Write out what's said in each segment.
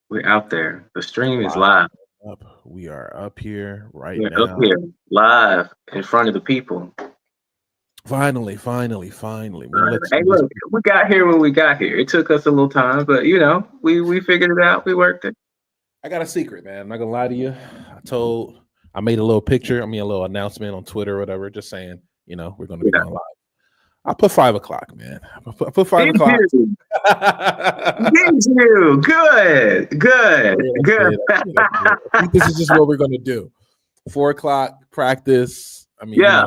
We're out there. The stream is live. Up. We are up here right We're up now. here, live in front of the people. Finally. Man, let's Hey, just look, we got here when we got here. It took us a little time, but we figured it out. We worked it. I got a secret, man. I'm not gonna lie to you. I made a little picture, a little announcement on Twitter or whatever, just saying, we're gonna be Yeah. going live. I put 5 o'clock, man. I put 5 o'clock. Did you? Did you? Good. Good. Good. I think this is just what we're gonna do. 4 o'clock practice. Yeah.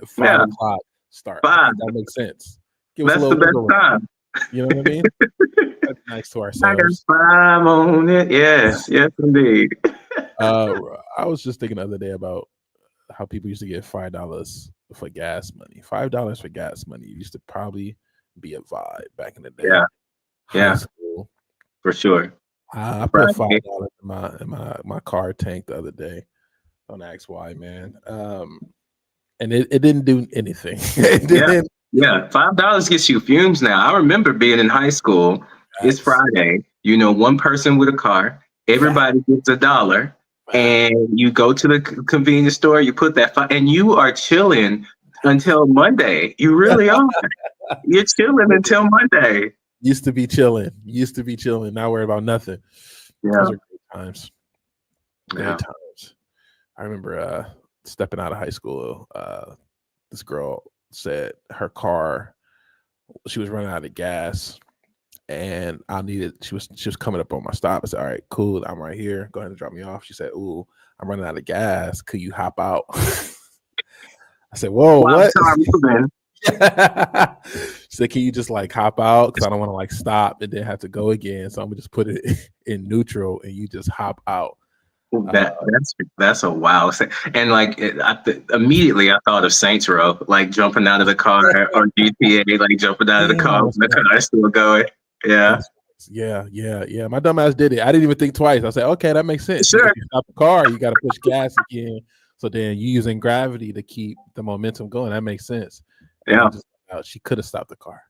5 o'clock start. I 5. think that makes sense. Give us a That's little the best wiggle room. time. You know what I mean? That's nice to I got ourselves. 5 on it. Yes. Yes, indeed. I was just thinking the other day about how people used to get $5 for gas money. $5 for gas money used to probably be a vibe back in the day. Yeah. High Yeah. school. For sure. I put $5 in my car tank the other day. Don't ask why, man. And it didn't do anything. It didn't. Yeah. $5 gets you fumes now. I remember being in high school. It's Friday. One person with a car. Everybody gets $1. And you go to the convenience store, you put that, and you are chilling until Monday. You really are. You're chilling until Monday. Used to be chilling. Not worried about nothing. Yeah. Those are great times. Yeah. Great times. I remember stepping out of high school. This girl said her car, she was running out of gas. And she was coming up on my stop. I said, all right, cool. I'm right here. Go ahead and drop me off. She said, ooh, I'm running out of gas. Could you hop out? I said, whoa, what? She said, can you just hop out? Because I don't want to stop and then have to go again. So I'm gonna just put it in neutral and you just hop out. That's a wow. And immediately I thought of Saints Row, jumping out of the car, or GTA, jumping out of the car when the car is still going. Yeah. Yeah. My dumb ass did it. I didn't even think twice. I said, okay, that makes sense. Sure. If you stop the car, you got to push gas again. So then you using gravity to keep the momentum going. That makes sense. Yeah. She could have stopped the car.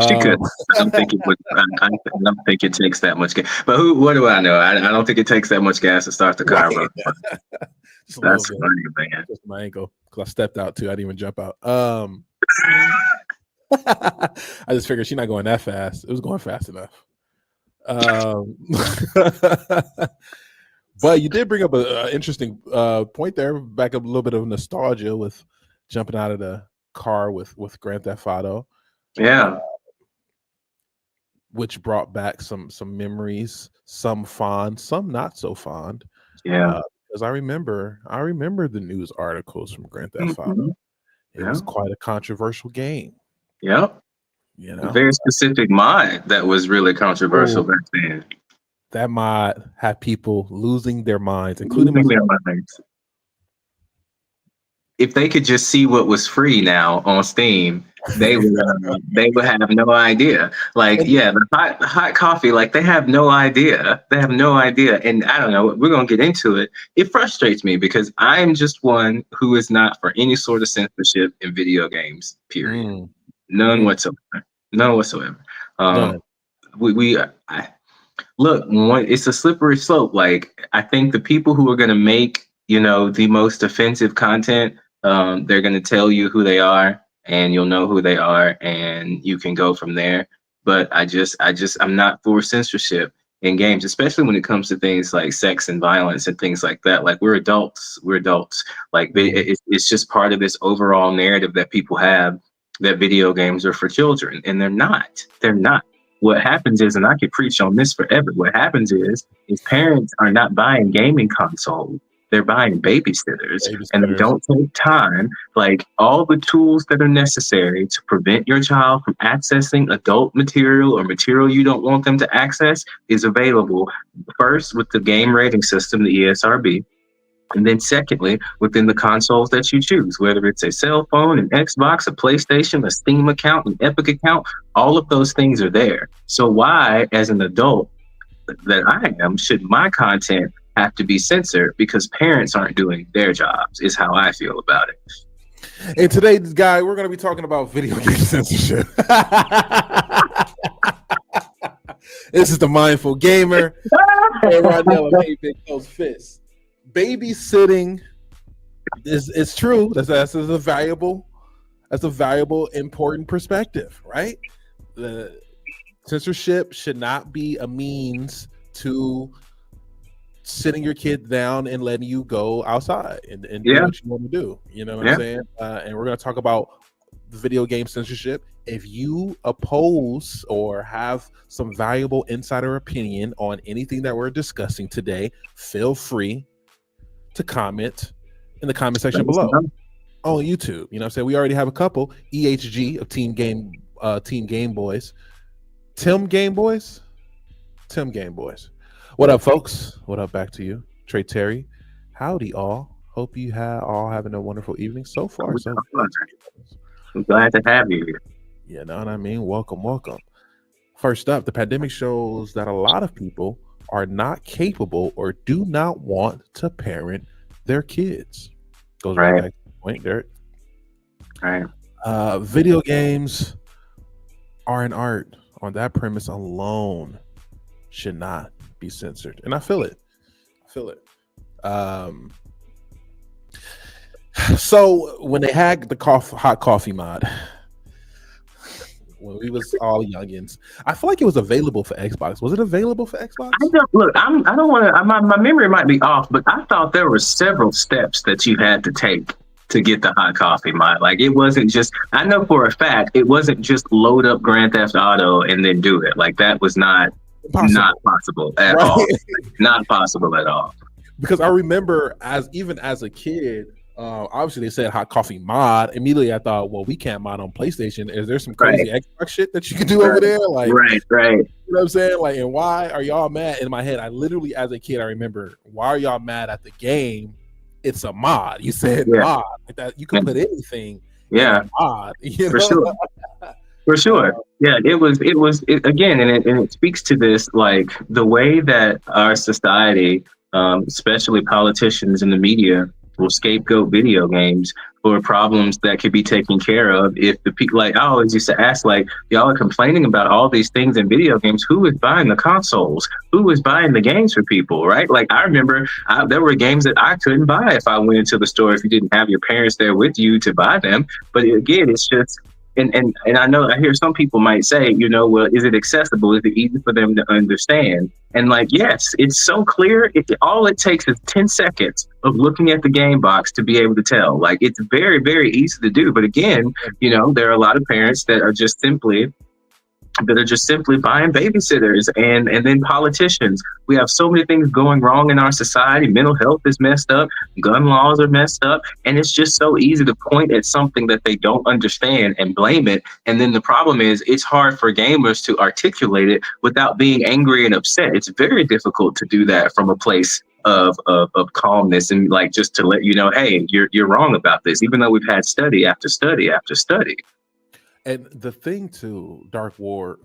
She could. I don't think it would. I don't think it takes that much gas. But what do I know? I don't think it takes that much gas to start the car. Right. That's funny, man. Just my ankle, because I stepped out too. I didn't even jump out. I just figured she's not going that fast. It was going fast enough. But you did bring up an interesting point there. Back up a little bit of nostalgia with jumping out of the car with Grand Theft Auto. Yeah. Which brought back some memories, some fond, some not so fond. Yeah. Because I remember the news articles from Grand Theft Auto. It was quite a controversial game. Yep. A very specific mod that was really controversial back then. That mod had people losing their minds, including myself. If they could just see what was free now on Steam, they would have no idea. The hot coffee, they have no idea. They have no idea. And I don't know, we're gonna get into it. It frustrates me because I'm just one who is not for any sort of censorship in video games, period. None whatsoever. None whatsoever. Look, it's a slippery slope. I think the people who are gonna make the most offensive content, they're going to tell you who they are, and you'll know who they are, and you can go from there. But I'm not for censorship in games, especially when it comes to things like sex and violence and things like that. We're adults. It's just part of this overall narrative that people have that video games are for children, and they're not. What happens is, and I could preach on this forever, what happens is parents are not buying gaming consoles. They're buying babysitters, and they don't take time. All the tools that are necessary to prevent your child from accessing adult material or material you don't want them to access is available. First, with the game rating system, the ESRB, and then secondly, within the consoles that you choose, whether it's a cell phone, an Xbox, a PlayStation, a Steam account, an Epic account, all of those things are there. So why, as an adult that I am, should my content have to be censored because parents aren't doing their jobs, is how I feel about it. And today, guy, we're going to be talking about video game censorship. This is the mindful gamer. Hey, Rondell, hey, big close fists. Babysitting is true. That's a valuable, important perspective, right? The censorship should not be a means to sitting your kid down and letting you go outside and do what you want to do. You know what I'm saying? And we're going to talk about video game censorship. If you oppose or have some valuable insider opinion on anything that we're discussing today, feel free to comment in the comment section below on YouTube. You know what I'm saying? We already have a couple. EHG of Team Game Boys. Tim Game Boys. What up, folks? What up? Back to you, Trey Terry. Howdy, all. Hope you all having a wonderful evening so far. So I'm glad to have you here. You know what I mean? Welcome. First up, the pandemic shows that a lot of people are not capable or do not want to parent their kids. Goes right back to the point, Derek. Right. Video games are an art. On that premise alone, should not be censored, and I feel it. So when they had the hot coffee mod, when we was all youngins, I feel like it was available for Xbox. Was it available for Xbox? I don't want to. My memory might be off, but I thought there were several steps that you had to take to get the hot coffee mod. Like, it wasn't just, I know for a fact, it wasn't just load up Grand Theft Auto and then do it. Like, that was not possible at all. Not possible at all. Because I remember as a kid, obviously they said hot coffee mod. Immediately I thought, well, we can't mod on PlayStation. Is there some crazy Xbox shit that you can do over there? Like, right. You know what I'm saying? Like, and why are y'all mad? In my head, I literally, as a kid, I remember, why are y'all mad at the game? It's a mod. You said mod. Like that, you can put anything in a mod. You know? For sure. Yeah, it was again, and it speaks to this, like, the way that our society, especially politicians and the media, will scapegoat video games for problems that could be taken care of if the people, like, I always used to ask, like, y'all are complaining about all these things in video games. Who is buying the consoles? Who is buying the games for people, right? Like, I remember there were games that I couldn't buy if I went into the store if you didn't have your parents there with you to buy them. But again, it's just, and I know I hear some people might say, you know, well, is it accessible? Is it easy for them to understand? And like, yes, it's so clear. All it takes is 10 seconds of looking at the game box to be able to tell. Like, it's very, very easy to do. But again, you know, there are a lot of parents that are just simply buying babysitters, and then politicians. We have so many things going wrong in our society. Mental health is messed up. Gun laws are messed up. And it's just so easy to point at something that they don't understand and blame it. And then the problem is, it's hard for gamers to articulate it without being angry and upset. It's very difficult to do that from a place of calmness, and like, just to let you know, hey, you're wrong about this, even though we've had study after study after study. And the thing too, Dark Wolf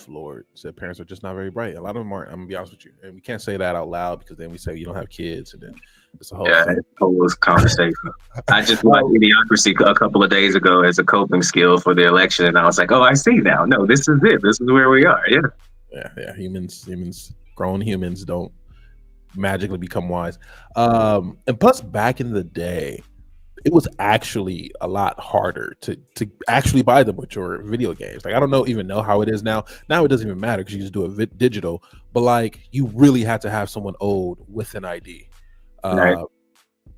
Lord said parents are just not very bright. A lot of them aren't. I'm gonna be honest with you, and we can't say that out loud because then we say you don't have kids, and then it's a whole whole conversation. I just watched Idiocracy a couple of days ago as a coping skill for the election, and I was like, oh, I see now. No, this is it. This is where we are. Yeah. Humans, grown humans don't magically become wise. And plus, back in the day, it was actually a lot harder to actually buy the mature video games. Like, I don't even know how it is now. Now it doesn't even matter because you just do it digital. But like, you really had to have someone old with an ID. Right.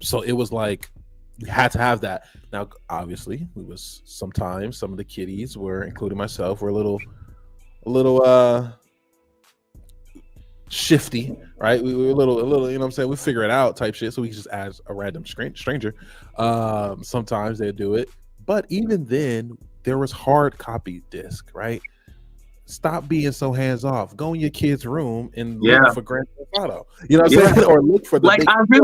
So it was like, you had to have that. Now, obviously, sometimes some of the kiddies were, including myself, were a little shifty, right? We were a little, you know what I'm saying? We figure it out type shit. So we just ask a random stranger. Sometimes they do it. But even then, there was hard copy disc, right? Stop being so hands off. Go in your kid's room and look for Grand Theft Auto. You know what I'm saying? Or look for the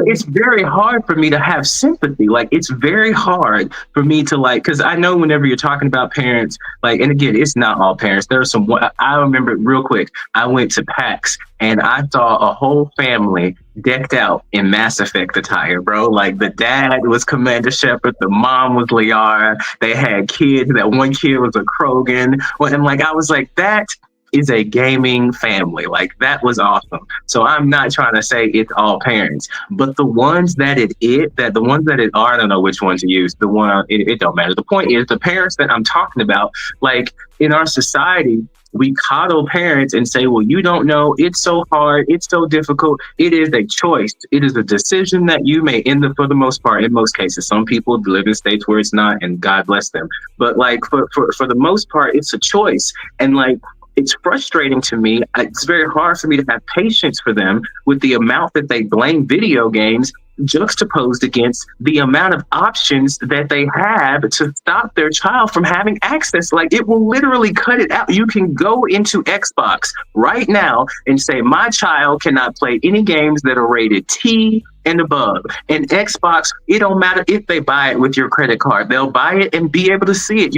it's very hard for me to have sympathy. Like, it's very hard for me to, like, because I know whenever you're talking about parents, like, and again, it's not all parents. There are some. I remember real quick. I went to PAX and I saw a whole family decked out in Mass Effect attire, bro. Like, the dad was Commander Shepard, the mom was Liara. They had kids. That one kid was a Krogan. And like, I was like, that is a gaming family. Like that was awesome. So I'm not trying to say it's all parents, but the ones that the ones that it are, I don't know which one to use. The one, it don't matter. The point is the parents that I'm talking about, like in our society, we coddle parents and say, well, you don't know. It's so hard. It's so difficult. It is a choice. It is a decision that you make for the most part, in most cases. Some people live in states where it's not, and God bless them. But like for the most part, it's a choice. And like, it's frustrating to me. It's very hard for me to have patience for them with the amount that they blame video games juxtaposed against the amount of options that they have to stop their child from having access. Like it will literally cut it out. You can go into Xbox right now and say, my child cannot play any games that are rated T and above. And Xbox, it don't matter if they buy it with your credit card. They'll buy it and be able to see it.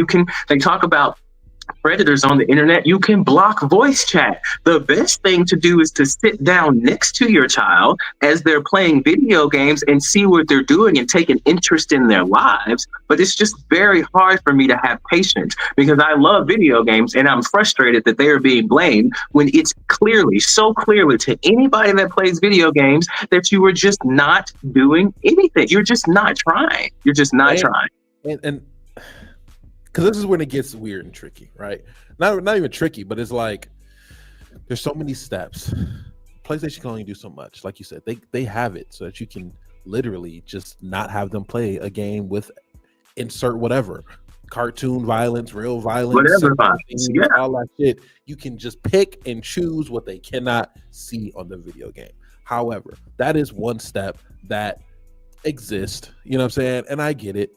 They talk about predators on the internet. You can block voice chat. The best thing to do is to sit down next to your child as they're playing video games and see what they're doing and take an interest in their lives. But it's just very hard for me to have patience because I love video games and I'm frustrated that they are being blamed when it's so clearly to anybody that plays video games that you are just not doing anything. You're just not trying. You're just not trying. And because this is when it gets weird and tricky, right? Not even tricky, but it's like there's so many steps. PlayStation can only do so much. Like you said, they have it so that you can literally just not have them play a game with insert whatever. Cartoon violence, real violence, whatever violence, yeah. All that shit. You can just pick and choose what they cannot see on the video game. However, that is one step that exists. You know what I'm saying? And I get it.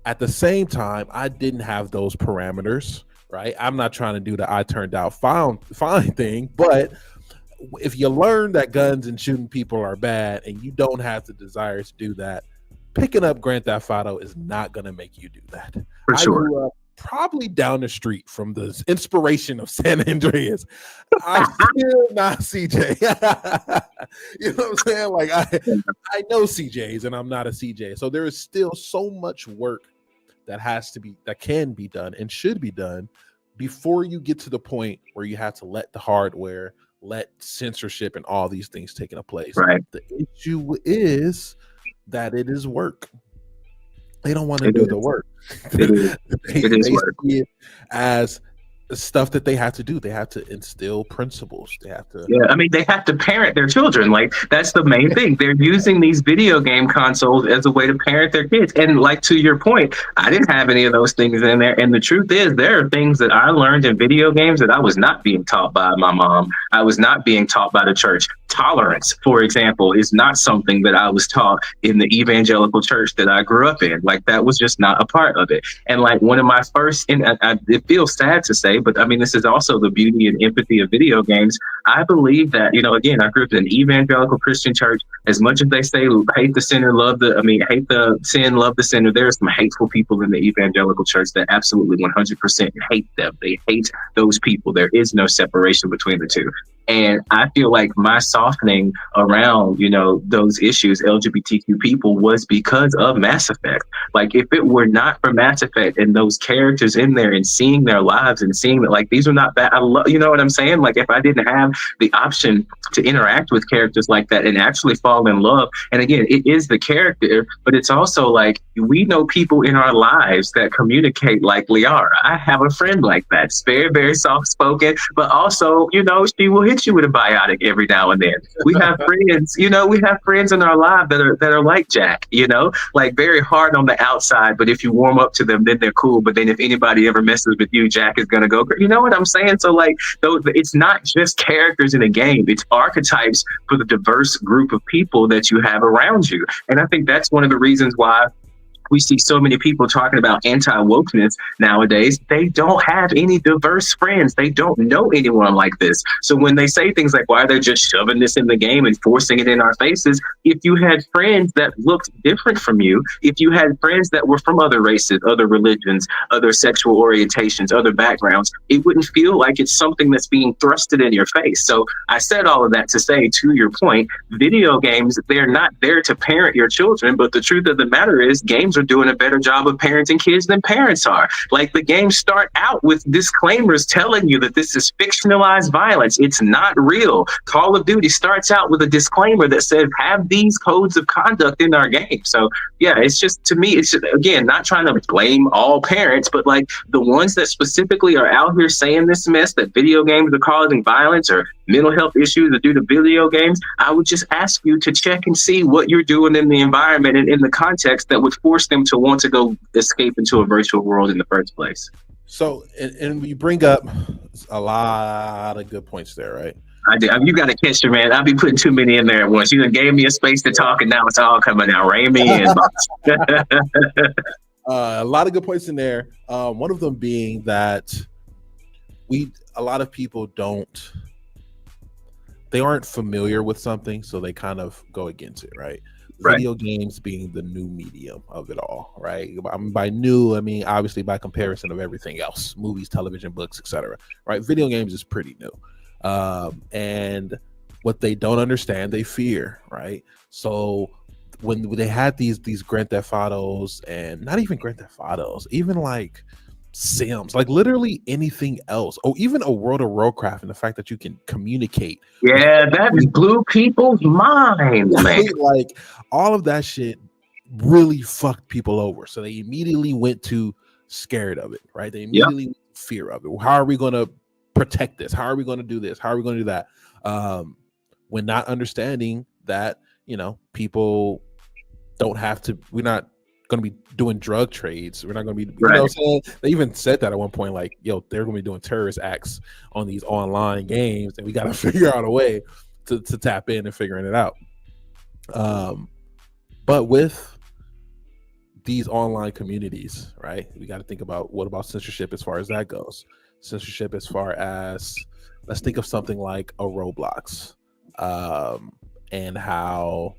At the same time, I didn't have those parameters, right? I'm not trying to do the I turned out fine thing, but if you learn that guns and shooting people are bad and you don't have the desire to do that, picking up Grand Theft Auto is not going to make you do that. For sure. I grew up probably down the street from the inspiration of San Andreas. I'm still not CJ. You know what I'm saying? Like I know CJs and I'm not a CJ. So there is still so much work that can be done and should be done before you get to the point where you have to let the hardware, let censorship and all these things taking place. Right. The issue is that it is work. They don't want to do the work. It is work. See it as stuff that they have to do. They have to instill principles. They have to. Yeah, I mean, they have to parent their children. Like that's the main thing. They're using these video game consoles as a way to parent their kids. And like to your point, I didn't have any of those things in there. And the truth is, there are things that I learned in video games that I was not being taught by my mom. I was not being taught by the church. Tolerance, for example, is not something that I was taught in the evangelical church that I grew up in. Like that was just not a part of it. And like one of my first, it feels sad to say, but I mean, this is also the beauty and empathy of video games. I believe that, again, I grew up in an evangelical Christian church. As much as they say, hate the sinner, hate the sin, love the sinner. There are some hateful people in the evangelical church that absolutely 100% hate them. They hate those people. There is no separation between the two. And I feel like my softening around, those issues, LGBTQ people, was because of Mass Effect. Like, if it were not for Mass Effect and those characters in there and seeing their lives and seeing that, like, these are not bad. You know what I'm saying? Like, if I didn't have the option to interact with characters like that and actually fall in love. And again, it is the character, but it's also like we know people in our lives that communicate like Liara. I have a friend like that. It's very, very soft spoken, but also, she will hit you with a biotic every now and then. We have friends, we have friends in our life that are like Jack, like very hard on the outside, but if you warm up to them, then they're cool. But then if anybody ever messes with you, Jack is gonna go. You know what I'm saying? So like, it's not just characters in a game; it's archetypes for the diverse group of people that you have around you. And I think that's one of the reasons why we see so many people talking about anti-wokeness nowadays. They don't have any diverse friends. They don't know anyone like this. So when they say things like, why are they just shoving this in the game and forcing it in our faces? If you had friends that looked different from you, if you had friends that were from other races, other religions, other sexual orientations, other backgrounds, it wouldn't feel like it's something that's being thrusted in your face. So I said all of that to say, to your point, video games, they're not there to parent your children, but the truth of the matter is games are doing a better job of parenting kids than parents are. Like the games start out with disclaimers telling you that this is fictionalized violence. It's not real. Call of Duty starts out with a disclaimer that says have these codes of conduct in our game. So yeah, it's just, to me, it's just, again, not trying to blame all parents, but like the ones that specifically are out here saying this mess that video games are causing violence or mental health issues due to video games, I would just ask you to check and see what you're doing in the environment and in the context that would force them to want to go escape into a virtual world in the first place. So, and you bring up a lot of good points there, right? I did. You got to catch it, man. I'll be putting too many in there at once. You done gave me a space to talk, and now it's all coming out. Rein me in, boss. A lot of good points in there. One of them being that a lot of people they aren't familiar with something, so they kind of go against it, right? Right. Video games being the new medium of it all, right? By new, I mean obviously by comparison of everything else, movies, television, books, etc. Right? Video games is pretty new, and what they don't understand, they fear, right? So when they had these Grand Theft Autos, and not even Grand Theft Autos, even like Sims, like literally anything else, or even a World of Warcraft, and the fact that you can communicate. Yeah, that blew people's minds, man. Like all of that shit really fucked people over. So they immediately went to scared of it, right? They immediately went to fear of it. How are we going to protect this? How are we going to do this? How are we going to do that? When not understanding that, people don't have to, we're not going to be doing drug trades. We're not going to be, you know what I'm saying? They even said that at one point, like, yo, they're going to be doing terrorist acts on these online games, and we got to figure out a way to tap in and figuring it out. But with these online communities, right, we got to think about, what about censorship as far as that goes? Censorship as far as, let's think of something like a Roblox, and how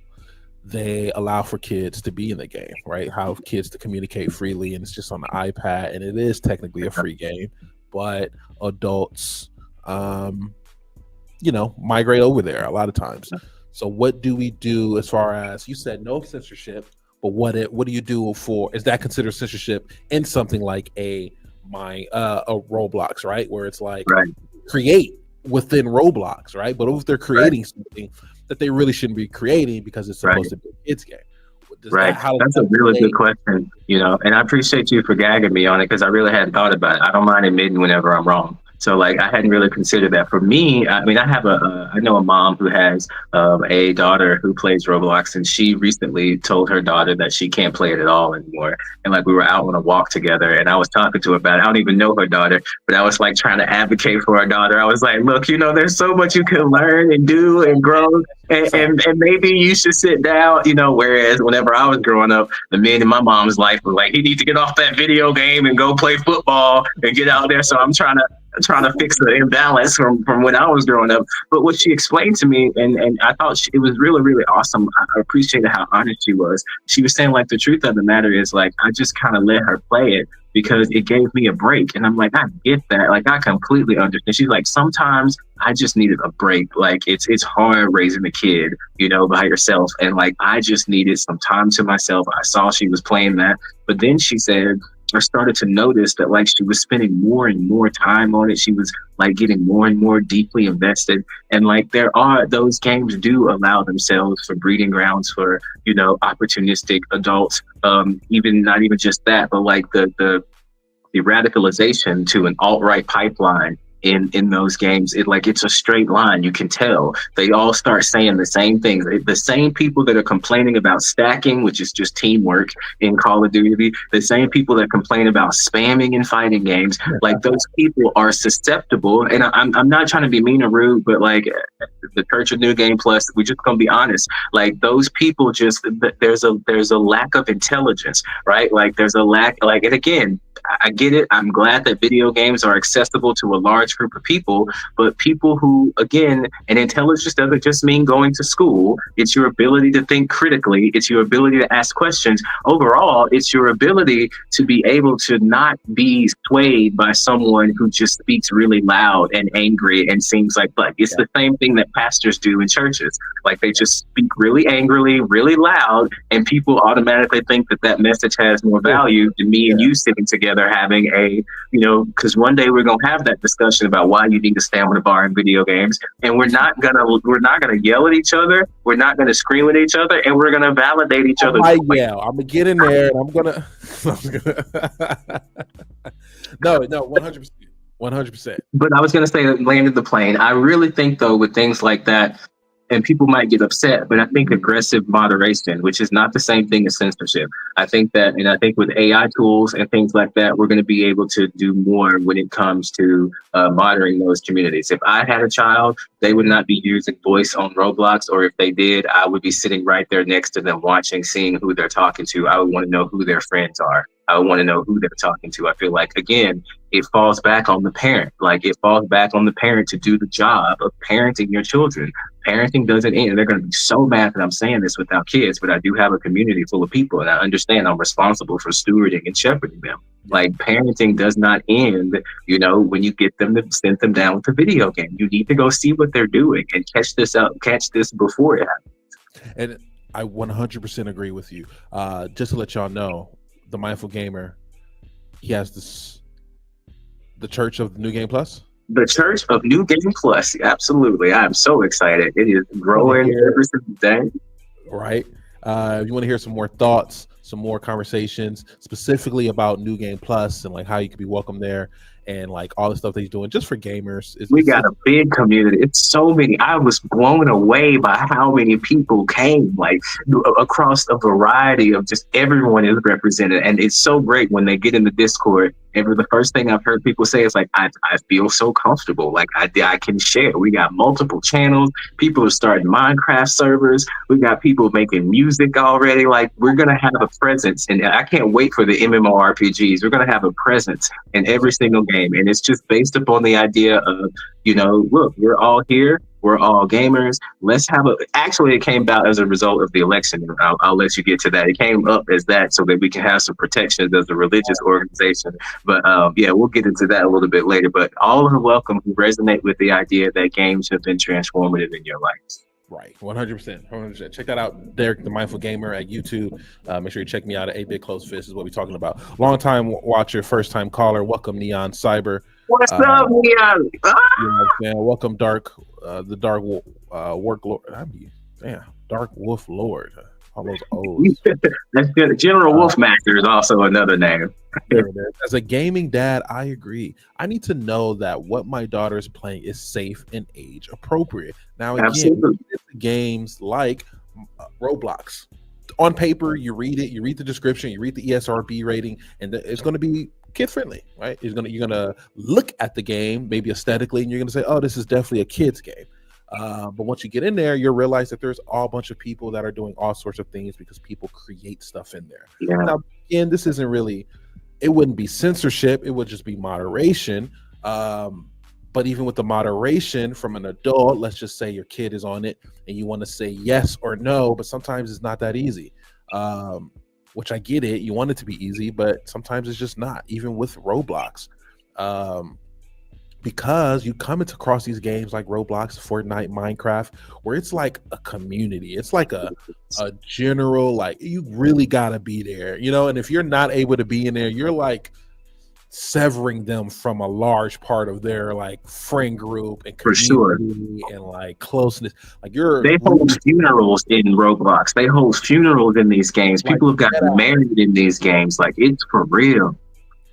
they allow for kids to be in the game, right? How kids to communicate freely, and it's just on the iPad, and it is technically a free game, but adults, migrate over there a lot of times. So what do we do as far as, you said no censorship, but what do you do for, is that considered censorship in something like a Roblox, right? Where it's like create within Roblox, right? But if they're creating something that they really shouldn't be creating because it's supposed to be a kids game. That's a really good question, and I appreciate you for gagging me on it, because I really hadn't thought about it. I don't mind admitting whenever I'm wrong. So like, I hadn't really considered that. For me, I mean, I know a mom who has a daughter who plays Roblox, and she recently told her daughter that she can't play it at all anymore. And like, we were out on a walk together, and I was talking to her about it. I don't even know her daughter, but I was like trying to advocate for her daughter. I was like, look, there's so much you can learn and do and grow. And maybe you should sit down, whereas whenever I was growing up, the men in my mom's life were like, he needs to get off that video game and go play football and get out there. So I'm trying to fix the imbalance from when I was growing up. But what she explained to me, and I thought it was really, really awesome. I appreciated how honest she was. She was saying, like, the truth of the matter is, like, I just kind of let her play it because it gave me a break. And I'm like, I get that. Like, I completely understand. She's like, sometimes I just needed a break. Like, it's hard raising a kid, by yourself. And like, I just needed some time to myself. I saw she was playing that. But then she said, I started to notice that like she was spending more and more time on it. She was like getting more and more deeply invested. And like, those games do allow themselves for breeding grounds for, opportunistic adults. Even not even just that, but like the radicalization to an alt-right pipeline in those games, it's a straight line. You can tell they all start saying the same things. The same people that are complaining about stacking, which is just teamwork in Call of Duty, the same people that complain about spamming in fighting games, like those people are susceptible. And I'm not trying to be mean or rude, but like the Church of New Game Plus, we just gonna be honest. Like those people, just there's a lack of intelligence, right? Like there's a lack. Like, and again, I get it. I'm glad that video games are accessible to a large group of people, but people who, again, and intelligence doesn't just mean going to school. It's your ability to think critically. It's your ability to ask questions. Overall, it's your ability to be able to not be swayed by someone who just speaks really loud and angry and seems like it's the same thing that pastors do in churches. Like they just speak really angrily, really loud, and people automatically think that that message has more value than me and you sitting together having a, because one day we're gonna have that discussion about why you need to stand on the bar in video games, and we're not gonna yell at each other, we're not gonna scream at each other, and we're gonna validate each other. I'm gonna get in there, and I'm gonna. No, 100%, 100%. But I was gonna say that landed the plane. I really think though with things like that, and people might get upset, but I think aggressive moderation, which is not the same thing as censorship. I think that, and I think with AI tools and things like that, we're going to be able to do more when it comes to monitoring those communities. If I had a child, they would not be using voice on Roblox, or if they did, I would be sitting right there next to them watching, seeing who they're talking to. I would want to know who their friends are. I would want to know who they're talking to. I feel like, again, it falls back on the parent. Like it falls back on the parent to do the job of parenting your children. Parenting doesn't end. They're going to be so mad that I'm saying this without kids, but I do have a community full of people, and I understand I'm responsible for stewarding and shepherding them. Like parenting does not end, when you get them to send them down with a video game. You need to go see what they're doing and catch this before it happens. And I 100% agree with you. Just to let y'all know, the Mindful Gamer, he has the Church of New Game Plus. The Church of New Game Plus. Absolutely. I'm so excited. It is growing every single day. Right. If you want to hear some more thoughts, some more conversations specifically about New Game Plus and like how you could be welcome there and like all the stuff that he's doing just for gamers. We got a big community. It's so many. I was blown away by how many people came, like across a variety of just everyone is represented. And it's so great when they get in the Discord. And the first thing I've heard people say is like, I feel so comfortable. Like I can share. We got multiple channels. People are starting Minecraft servers. We got people making music already. Like we're going to have a presence. And I can't wait for the MMORPGs. We're going to have a presence in every single game. And it's just based upon the idea of, look, we're all here. We're all gamers. Let's have actually it came about as a result of the election. I'll let you get to that. It came up as that so that we can have some protections as a religious organization. But we'll get into that a little bit later. But all are welcome who resonate with the idea that games have been transformative in your life. Right, 100%. 100%. Check that out, Derek, the Mindful Gamer at YouTube. Make sure you check me out at 8-Bit Close Fist is what we're talking about. Long time watcher, first time caller. Welcome, Neon Cyber. What's up, Neon? Welcome, Dark, the Dark Work Lord. Dark Wolf Lord. All those O's. That's good. General Wolfmaster is also another name. As a gaming dad, I agree. I need to know that what my daughter is playing is safe and age appropriate. Now, again, games like Roblox, on paper, you read it, you read the description, you read the ESRB rating, and it's going to be kid friendly, right? You're gonna look at the game maybe aesthetically, and you're gonna say, "Oh, this is definitely a kid's game." But once you get in there, you'll realize that there's all bunch of people that are doing all sorts of things because people create stuff in there. Yeah. Now, again, this isn't really. It wouldn't be censorship. It would just be moderation. But even with the moderation from an adult, let's just say your kid is on it and you want to say yes or no, but sometimes it's not that easy. Which I get it. You want it to be easy, but sometimes it's just not, even with Roblox. Because you come across these games like Roblox, Fortnite, Minecraft, where it's like a community. It's like a general, like you really got to be there, and if you're not able to be in there, you're like severing them from a large part of their like friend group and community and like closeness. Like they hold funerals in Roblox. They hold funerals in these games. People have gotten married in these games. Like it's for real.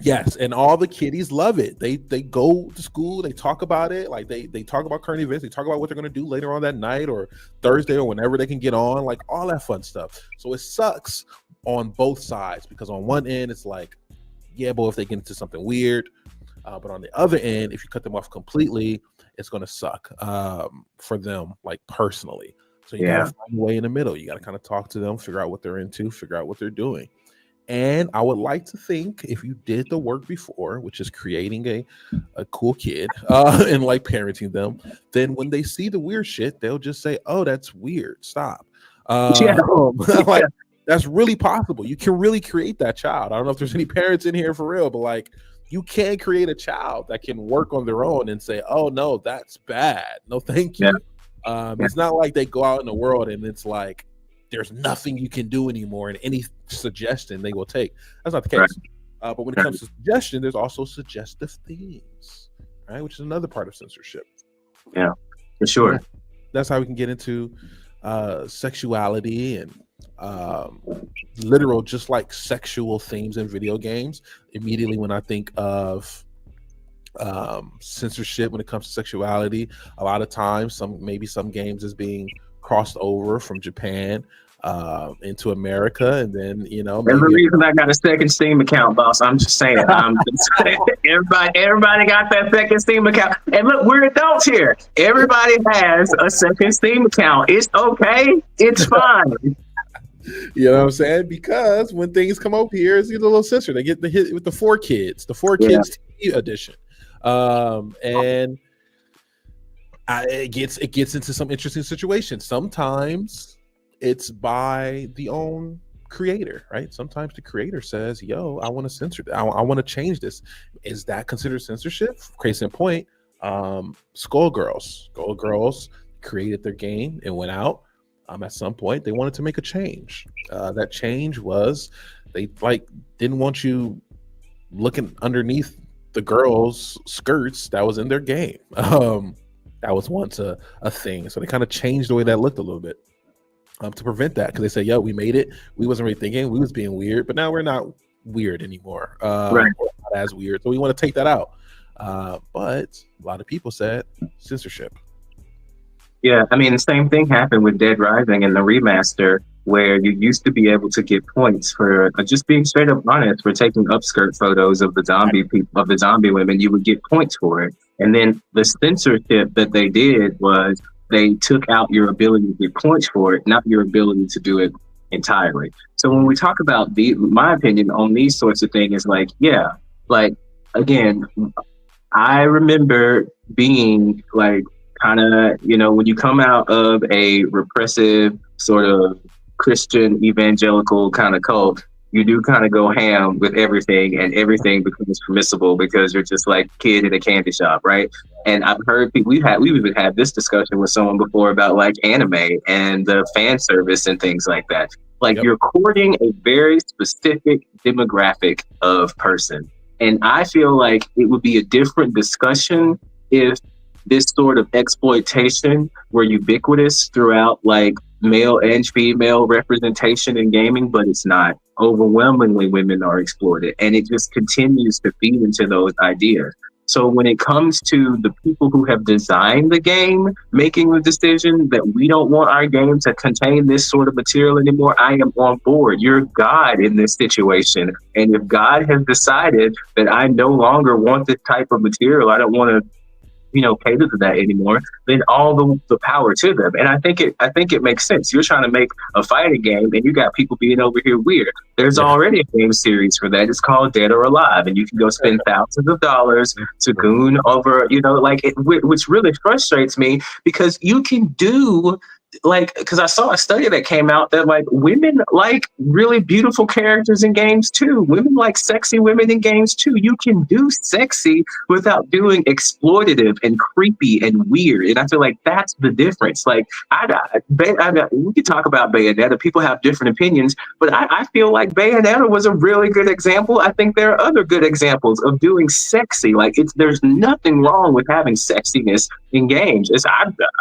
Yes, and all the kiddies love it. They go to school, they talk about it, like they talk about current events, they talk about what they're gonna do later on that night or Thursday or whenever they can get on, like all that fun stuff. So it sucks on both sides because on one end it's like, yeah, boy, if they get into something weird, but on the other end, if you cut them off completely, it's gonna suck for them, like personally. So you gotta find a way in the middle. You gotta kind of talk to them, figure out what they're into, figure out what they're doing. And I would like to think if you did the work before, which is creating a cool kid and like parenting them, then when they see the weird shit, they'll just say, "Oh, that's weird. Stop." Yeah, Like yeah, that's really possible. You can really create that child. I don't know if there's any parents in here for real, but like you can create a child that can work on their own and say, "Oh no, that's bad. No, thank yeah, you." It's not like they go out in the world and it's like there's nothing you can do anymore, and any suggestion they will take. That's not the right, case. But when it right. comes to suggestion, there's also suggestive themes, right? Which is another part of censorship. Yeah, for Yeah, sure. that's how we can get into sexuality and um, literal, just like sexual themes in video games. Immediately, when I think of censorship when it comes to sexuality, a lot of times, some games is being crossed over from Japan into America, and then There's a maybe reason I got a second Steam account, boss. I'm just saying. I'm just saying. Everybody got that second Steam account. And look, we're adults here. Everybody has a second Steam account. It's okay. It's fine. you know what I'm saying, because when things come over here, it's either a little censored. They get the hit with the four Yeah. kids TV edition, and it gets into some interesting situations. Sometimes it's by the own creator, right? Sometimes the creator says, "Yo, I want to censor that. I want to change this." Is that considered censorship? Case in point, Skullgirls. Skullgirls created their game and went out. At some point, they wanted to make a change. That change was they didn't want you looking underneath the girls' skirts that was in their game. That was once a thing. So they kind of changed the way that looked a little bit to prevent that, because they said, "Yo, we made it. We wasn't really thinking. We was being weird, but now we're not weird anymore. Right. We're not as weird. So we want to take that out." But a lot of people said censorship. Yeah, I mean, the same thing happened with Dead Rising and the remaster, where you used to be able to get points for just being straight up honest for taking upskirt photos of the zombie people, of the zombie women. You would get points for it, and then the censorship that they did was they took out your ability to get points for it, not your ability to do it entirely. So when we talk about my opinion on these sorts of things is like, yeah, like again, I remember being like kind of, when you come out of a repressive sort of Christian evangelical kind of cult, you do kind of go ham with everything, and everything becomes permissible because you're just like a kid in a candy shop, right? And I've heard people, we've even had this discussion with someone before about like anime and the fan service and things like that. Like, Yep. you're courting a very specific demographic of person. And I feel like it would be a different discussion if this sort of exploitation were ubiquitous throughout like male and female representation in gaming, but it's not. Overwhelmingly, women are exploited, and it just continues to feed into those ideas. So when it comes to the people who have designed the game making the decision that we don't want our game to contain this sort of material anymore, I am on board. You're God in this situation. And if God has decided that I no longer want this type of material, I don't want to cater to that anymore, then all the power to them. And I think it makes sense. You're trying to make a fighting game and you got people being over here weird. There's Yeah. already a game series for that. It's called Dead or Alive, and you can go spend thousands of dollars to goon over, which really frustrates me, because you can do because I saw a study that came out that like women like really beautiful characters in games too. Women like sexy women in games too. You can do sexy without doing exploitative and creepy and weird. And I feel like that's the difference. Like we could talk about Bayonetta. People have different opinions, but I feel like Bayonetta was a really good example. I think there are other good examples of doing sexy. Like there's nothing wrong with having sexiness in games.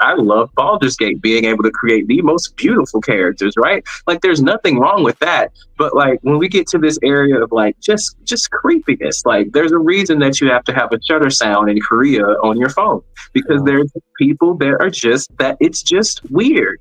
I love Baldur's Gate being able to create the most beautiful characters, right? Like there's nothing wrong with that. But like when we get to this area of like just creepiness, like there's a reason that you have to have a shutter sound in Korea on your phone, because there's people that are just that it's just weird,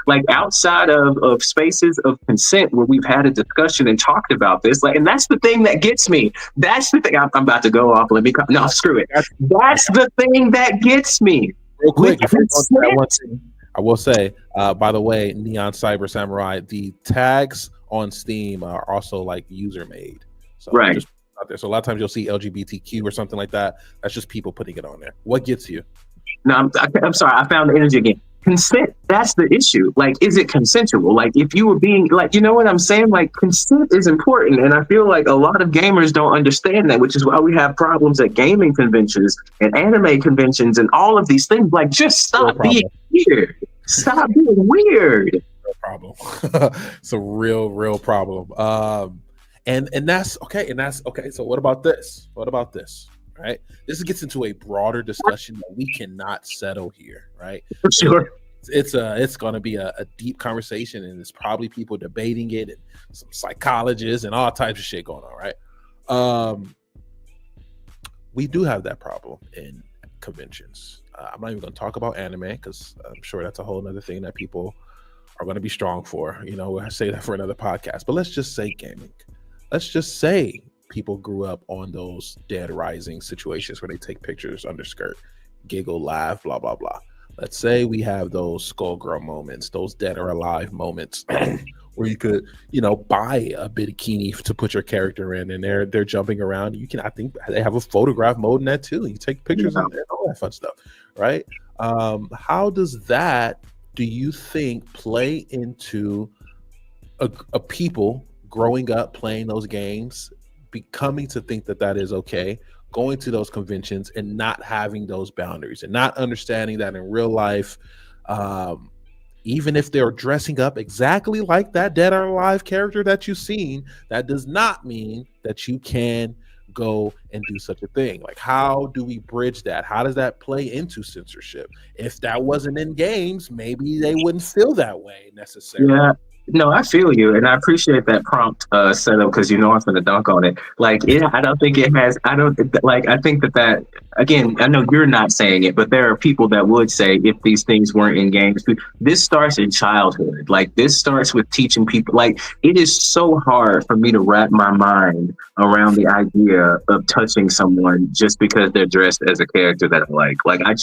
like outside of spaces of consent where we've had a discussion and talked about this. Like, and that's the thing that gets me. That's the thing. I'm about to go off. No, screw it. That's the thing that gets me. Real quick, With consent. I will say, by the way, Neon Cyber Samurai, the tags on Steam are also like user made. So Right. just out there. So a lot of times you'll see LGBTQ or something like that. That's just people putting it on there. What gets you? No, I'm sorry. I found the energy again. Consent. That's the issue. Like, is it consensual? Like, if you were being like, you know what I'm saying? Like, consent is important, and I feel like a lot of gamers don't understand that, which is why we have problems at gaming conventions and anime conventions and all of these things. Like, just stop being weird. Stop being weird. Problem. It's a real problem. And that's okay. And that's okay. So what about this? What about this? Right. This gets into a broader discussion that we cannot settle here. Right. For sure. It's going to be a deep conversation, and it's probably people debating it, and some psychologists and all types of shit going on. Right. We do have that problem in conventions. I'm not even going to talk about anime because I'm sure that's a whole nother thing that people are going to be strong for. You know, we'll say that for another podcast. But let's just say gaming. Let's just say people grew up on those Dead Rising situations where they take pictures underskirt, giggle, laugh, blah, blah, blah. Let's say we have those Skullgirl moments, those Dead or Alive moments where you could, you know, buy a bikini to put your character in, and they're jumping around. You can, I think they have a photograph mode in that too. You take pictures of it, all that fun stuff, right? How does that, do you think, play into a people growing up playing those games, becoming to think that that is okay, going to those conventions and not having those boundaries and not understanding that in real life, even if they're dressing up exactly like that Dead or Alive character that you've seen, that does not mean that you can go and do such a thing? Like, how do we bridge that? How does that play into censorship? If that wasn't in games, maybe they wouldn't feel that way necessarily. Yeah. No, I feel you, and I appreciate that prompt setup because you know I'm going to dunk on it. Like, I don't think it has. I don't like. I think that again. I know you're not saying it, but there are people that would say if these things weren't in games. This starts in childhood. Like, this starts with teaching people. Like, it is so hard for me to wrap my mind around the idea of touching someone just because they're dressed as a character that I like. Like, I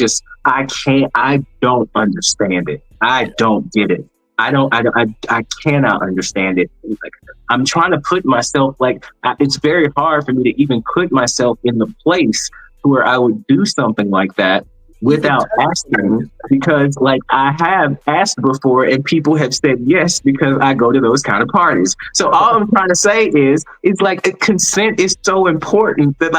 can't. I don't understand it. I don't get it. I cannot understand it. Like, I'm trying to put myself, it's very hard for me to even put myself in the place where I would do something like that without asking, because I have asked before and people have said yes because I go to those kind of parties. So all I'm trying to say is, it's like consent is so important that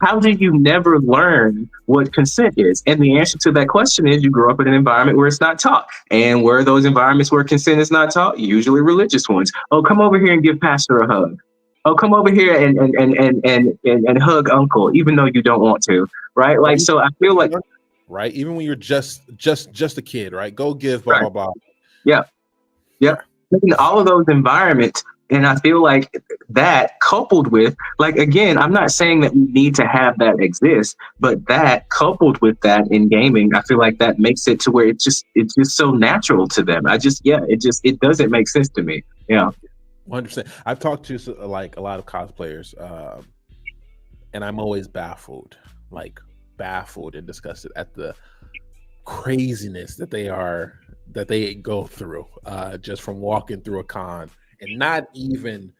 how do you never learn what consent is? And the answer to that question is you grow up in an environment where it's not taught. And where are those environments where consent is not taught? Usually religious ones. Oh, come over here and give pastor a hug. Oh, come over here and hug uncle, even though you don't want to, right? Like, so I feel like, right, even when you're just a kid, right? Go give blah, blah, blah. Yeah. In all of those environments, and I feel like that coupled with, again, I'm not saying that we need to have that exist, but that coupled with that in gaming, I feel like that makes it to where it's just so natural to them. It doesn't make sense to me. Yeah. 100%. I've talked to a lot of cosplayers, and I'm always baffled and disgusted at the craziness that they go through just from walking through a con and not even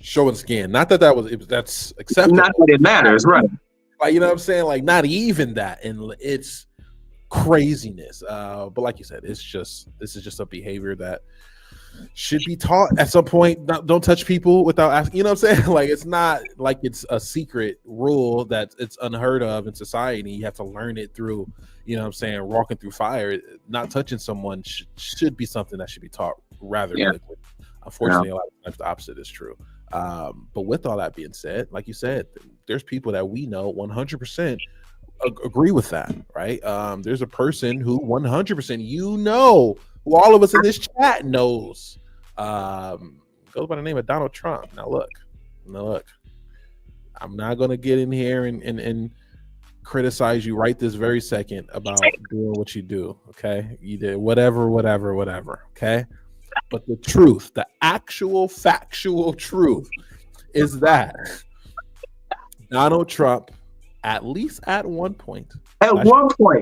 showing skin. Not that's acceptable. Not that it matters, right? Like, you know what I'm saying? Like, not even that, and it's craziness. But like you said, this is just a behavior that should be taught at some point. Don't touch people without asking. You know what I'm saying? Like, it's not like it's a secret rule that it's unheard of in society. You have to learn it through, you know what I'm saying, walking through fire. Not touching someone should be something that should be taught rather quickly. Unfortunately, a lot of times the opposite is true. But with all that being said, like you said, there's people that we know 100% agree with that, right? There's a person who 100%, who all of us in this chat knows, goes by the name of Donald Trump. Now look, I'm not gonna get in here and criticize you right this very second about doing what you do. Okay, you did whatever. Okay, but the truth, the actual factual truth, is that Donald Trump, at least at one point,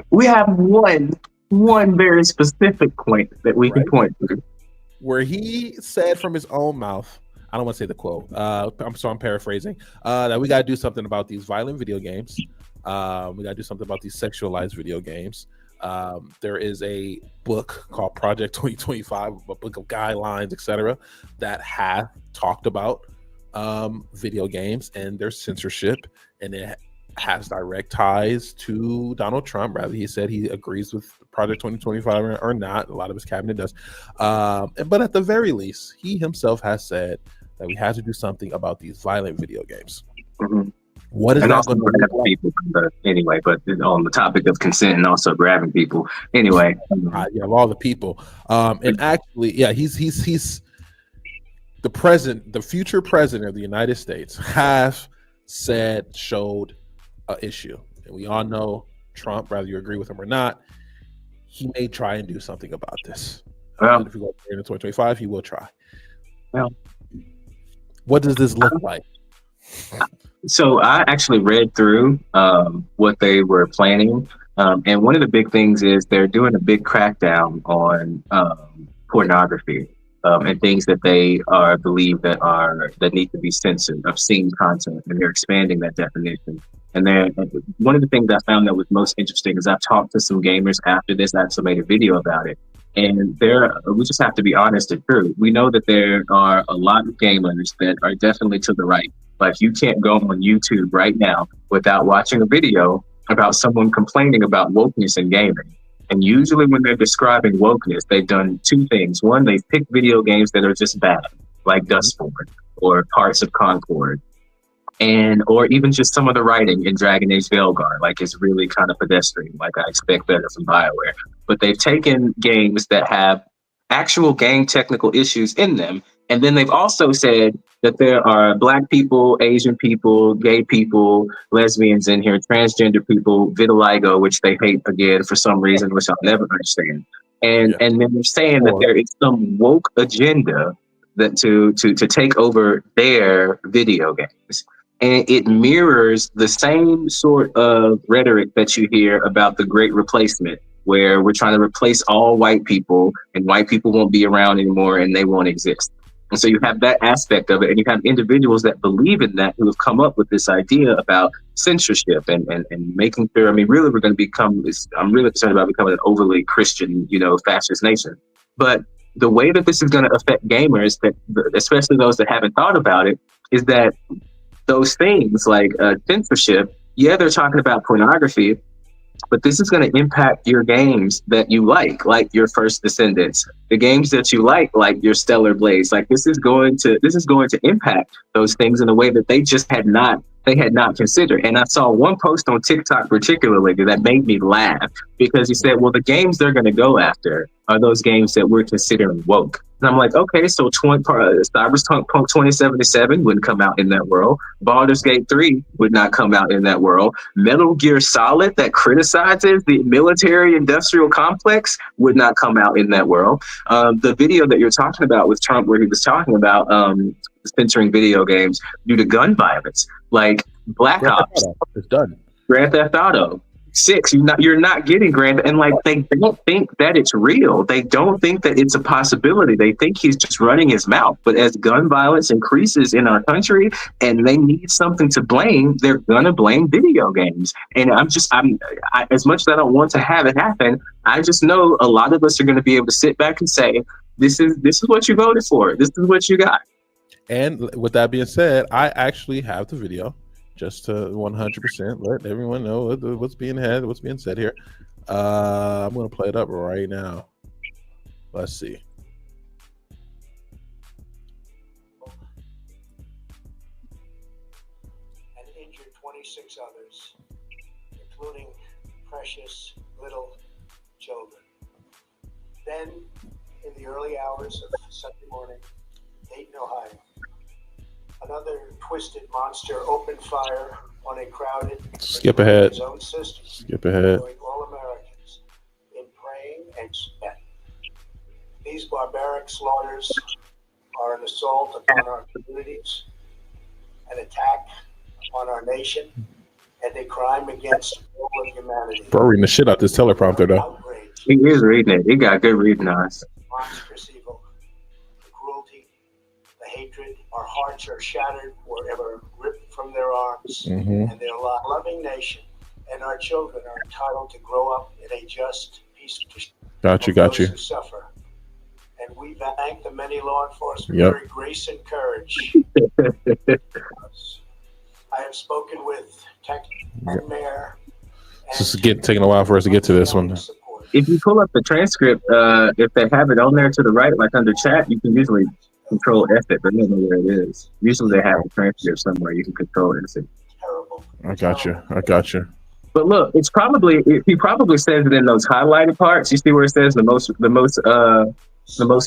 we have one very specific point that we can point to. where he said from his own mouth, I don't want to say the quote. I'm paraphrasing. That we got to do something about these violent video games. We got to do something about these sexualized video games. There is a book called Project 2025, a book of guidelines, etc., that have talked about video games and their censorship, and it has direct ties to Donald Trump. Rather, he said he agrees with Project 2025 or not. A lot of his cabinet does. But at the very least, he himself has said that we have to do something about these violent video games. Mm-hmm. What is and that going to look like? People, anyway, but on the topic of consent and also grabbing people. Anyway. You have all the people. And actually, yeah, he's the president, the future president of the United States has showed an issue. And we all know Trump, whether you agree with him or not, he may try and do something about this. If we go into 2025, he will try. Well, what does this look like? So I actually read through what they were planning. And one of the big things is they're doing a big crackdown on pornography and things that they believe that need to be censored, obscene content, and they're expanding that definition. And then one of the things I found that was most interesting is I've talked to some gamers after this. I actually made a video about it. And we just have to be honest and true. We know that there are a lot of gamers that are definitely to the right. Like, you can't go on YouTube right now without watching a video about someone complaining about wokeness in gaming. And usually when they're describing wokeness, they've done two things. One, they've picked video games that are just bad, like Dustborn or parts of Concord. Or even just some of the writing in Dragon Age Veilguard, like, it's really kind of pedestrian, like I expect better from BioWare. But they've taken games that have actual game technical issues in them, and then they've also said that there are Black people, Asian people, gay people, lesbians in here, transgender people, vitiligo, which they hate again for some reason, which I'll never understand. And then they're saying that there is some woke agenda that to take over their video games. And it mirrors the same sort of rhetoric that you hear about the Great Replacement, where we're trying to replace all white people and white people won't be around anymore and they won't exist. And so you have that aspect of it, and you have individuals that believe in that who have come up with this idea about censorship and making sure, I mean, really we're going to I'm really concerned about becoming an overly Christian, fascist nation. But the way that this is going to affect gamers, that especially those that haven't thought about it, is that those things like censorship, yeah, they're talking about pornography, but this is going to impact your games that you like your First Descendants, the games that you like your Stellar Blades. Like, this is going to impact those things in a way that they had not considered. And I saw one post on TikTok particularly that made me laugh, because he said, well, the games they're going to go after are those games that we're considering woke. And I'm like, okay, so Cyberpunk 2077 wouldn't come out in that world. Baldur's Gate 3 would not come out in that world. Metal Gear Solid, that criticizes the military-industrial complex, would not come out in that world. The video that you're talking about with Trump, where he was talking about censoring video games due to gun violence, like Black Ops, it's done. Grand Theft Auto 6, you're not getting Grand, and they don't think that it's real. They don't think that it's a possibility. They think he's just running his mouth. But as gun violence increases in our country and they need something to blame, they're gonna blame video games. And I, as much as I don't want to have it happen, I just know a lot of us are going to be able to sit back and say, this is what you voted for. This is what you got. And with that being said, I actually have the video, just to 100% let everyone know what's being said here. I'm going to play it up right now. Let's see. And injured 26 others, including precious little children. Then, in the early hours of Sunday morning, Dayton, Ohio, another twisted monster opened fire on a crowded Skip ahead. His own sister, Skip ahead. all Americans in praying and sweat. These barbaric slaughters are an assault upon our communities, an attack on our nation, and a crime against all of humanity. Bro, reading the shit out this teleprompter though. Outrage. He is reading it. He got good reading eyes. Monstrous evil. hatred. Our hearts are shattered wherever ripped from their arms Mm-hmm. and their loving nation. And our children are entitled to grow up in a just, peaceful Got you. those who suffer. And we thank the many law enforcement for their grace and courage. I have spoken with Tech Mayor. This is taking a while for us to get to this one. If you pull up the transcript, if they have it on there to the right, like under chat, you can usually control F it, but I don't know where it is. Usually they have the transcript somewhere you can control F it. I got you. But look, he probably says it in those highlighted parts. You see where it says the most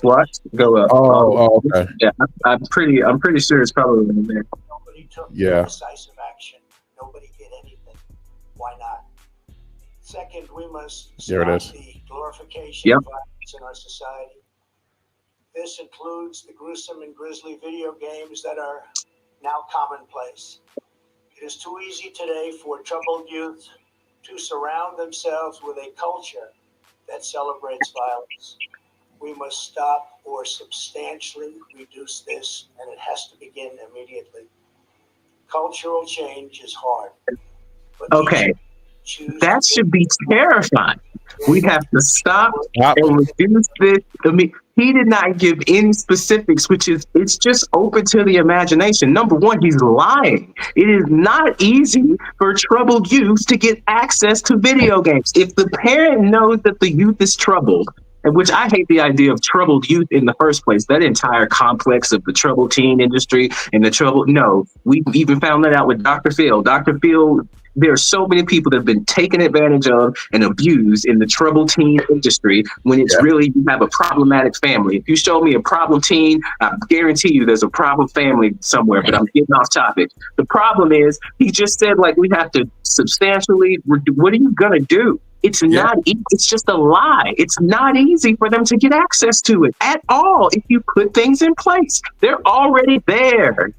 watched? Go up. Oh, okay. Yeah, I'm pretty sure it's probably in there. Nobody took decisive action. Nobody did anything. Why not? Second, we must stop the glorification of violence in our society. This includes the gruesome and grisly video games that are now commonplace. It is too easy today for troubled youth to surround themselves with a culture that celebrates violence. We must stop or substantially reduce this, and it has to begin immediately. Cultural change is hard. Okay, that should be terrifying. We have to stop and reduce this. I mean, he did not give any specifics, it's just open to the imagination. Number one, he's lying. It is not easy for troubled youth to get access to video games. If the parent knows that the youth is troubled, and which I hate the idea of troubled youth in the first place, that entire complex of the troubled teen industry and we even found that out with Dr. Phil. Dr. Phil, there are so many people that have been taken advantage of and abused in the troubled teen industry when it's really, you have a problematic family. If you show me a problem teen, I guarantee you there's a problem family somewhere, but I'm getting off topic. The problem is, he just said, like, we have to substantially, what are you going to do? It's not easy. It's just a lie. It's not easy for them to get access to it at all if you put things in place. They're already there.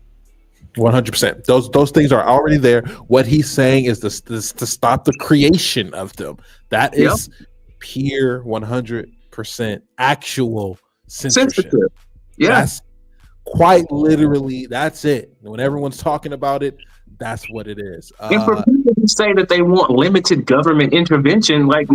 100%. Those things are already there. What he's saying is to stop the creation of them. That is pure 100% actual censorship. That's quite literally, that's it. When everyone's talking about it, that's what it is. And for people who say that they want limited government intervention, like,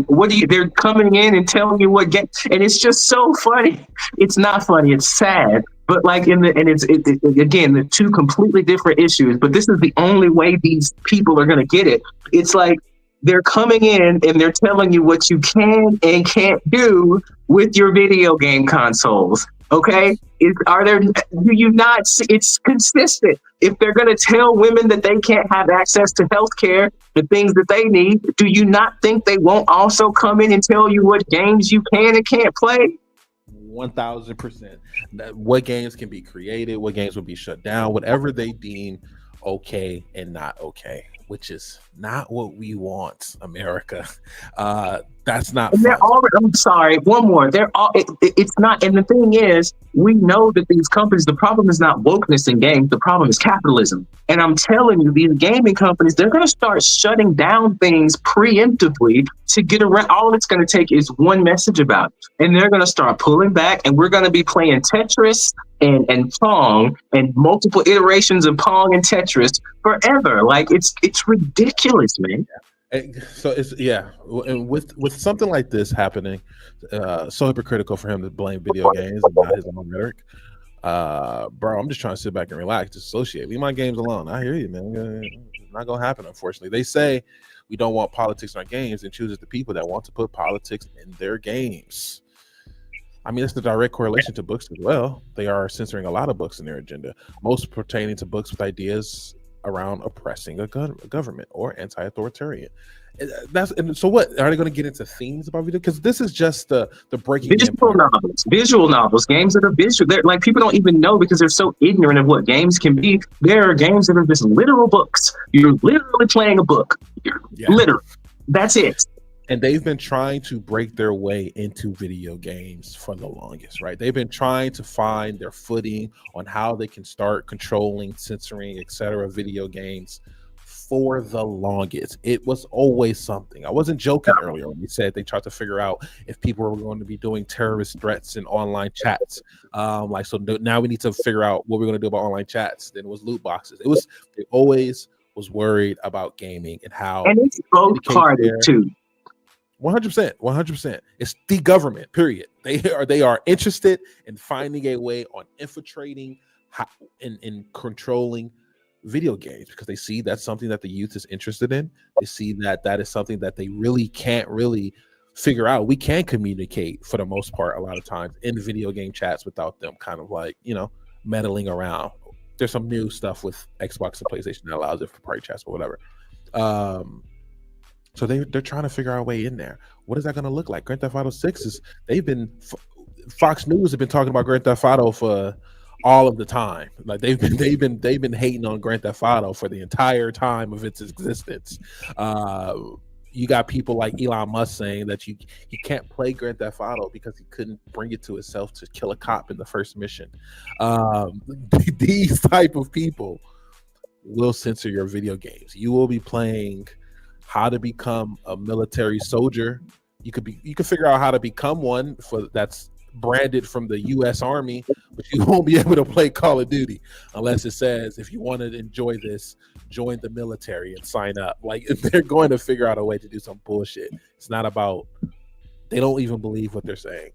they're coming in and telling you what and it's just so funny. It's not funny. It's sad. But like again, the two completely different issues, but this is the only way these people are going to get it. It's like, they're coming in and they're telling you what you can and can't do with your video game consoles. Okay, do you not? It's consistent. If they're going to tell women that they can't have access to healthcare, the things that they need, do you not think they won't also come in and tell you what games you can and can't play? 1000%. What games can be created, what games will be shut down, whatever they deem okay and not okay, which is not what we want, America. That's not fun. I'm sorry, one more. It's not, and the thing is, we know that these companies, the problem is not wokeness in games, the problem is capitalism. And I'm telling you, these gaming companies, they're going to start shutting down things preemptively to get around. All it's going to take is one message about it. And they're going to start pulling back, and we're going to be playing Tetris and Pong and multiple iterations of Pong and Tetris forever. Like, it's ridiculous, man. So it's and with something like this happening, so hypocritical for him to blame video games and not his own rhetoric. Bro, I'm just trying to sit back and relax, dissociate, leave my games alone. I hear you, man. It's not gonna happen, unfortunately. They say we don't want politics in our games, and chooses the people that want to put politics in their games. I mean, it's the direct correlation to books as well. They are censoring a lot of books in their agenda, most pertaining to books with ideas around oppressing a government or anti-authoritarian. So what are they going to get into themes about video? Because this is just the breaking visual novels, games that are visual. They're like, people don't even know because they're so ignorant of what games can be. There are games that are just literal books. You're literally playing a book. Literally, that's it. And they've been trying to break their way into video games for the longest, right? They've been trying to find their footing on how they can start controlling, censoring, etc. video games for the longest. It was always something. I wasn't joking earlier when we said they tried to figure out if people were going to be doing terrorist threats in online chats. Like, so now we need to figure out what we're going to do about online chats. Then it was loot boxes. They always was worried about gaming and how, and it's both parties too. 100%, 100%. It's the government, period. They are interested in finding a way on infiltrating in controlling video games, because they see that's something that the youth is interested in. They see that is something that they really can't really figure out. We can communicate for the most part a lot of times in video game chats without them kind of like, meddling around. There's some new stuff with Xbox and PlayStation that allows it for party chats or whatever. So they're trying to figure out a way in there. What is that going to look like? Grand Theft Auto 6 Fox News have been talking about Grand Theft Auto for all of the time. Like they've been hating on Grand Theft Auto for the entire time of its existence. You got people like Elon Musk saying that he can't play Grand Theft Auto because he couldn't bring it to himself to kill a cop in the first mission. These type of people will censor your video games. You will be playing how to become a military soldier. You could figure out how to become one that's branded from the U.S. Army, but you won't be able to play Call of Duty unless it says, if you want to enjoy this, join the military and sign up. Like, they're going to figure out a way to do some bullshit. It's not about, they don't even believe what they're saying.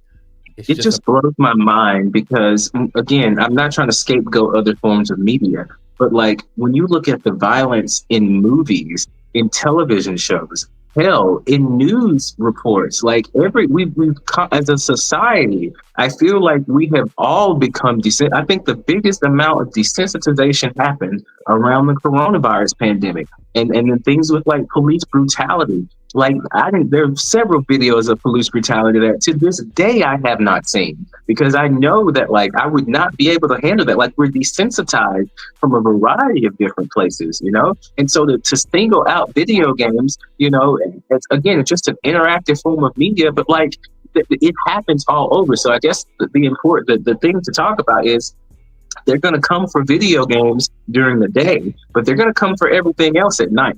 It just blows my mind because, again, I'm not trying to scapegoat other forms of media, but like when you look at the violence in movies, in television shows, hell, in news reports, like we've as a society, I feel like we have all become I think the biggest amount of desensitization happened around the coronavirus pandemic, and then things with like police brutality. Like, I think there are several videos of police brutality that to this day I have not seen, because I know that like I would not be able to handle that. Like, we're desensitized from a variety of different places, and so to single out video games, it's just an interactive form of media, but like it happens all over. So I guess the thing to talk about is they're going to come for video games during the day, but they're going to come for everything else at night.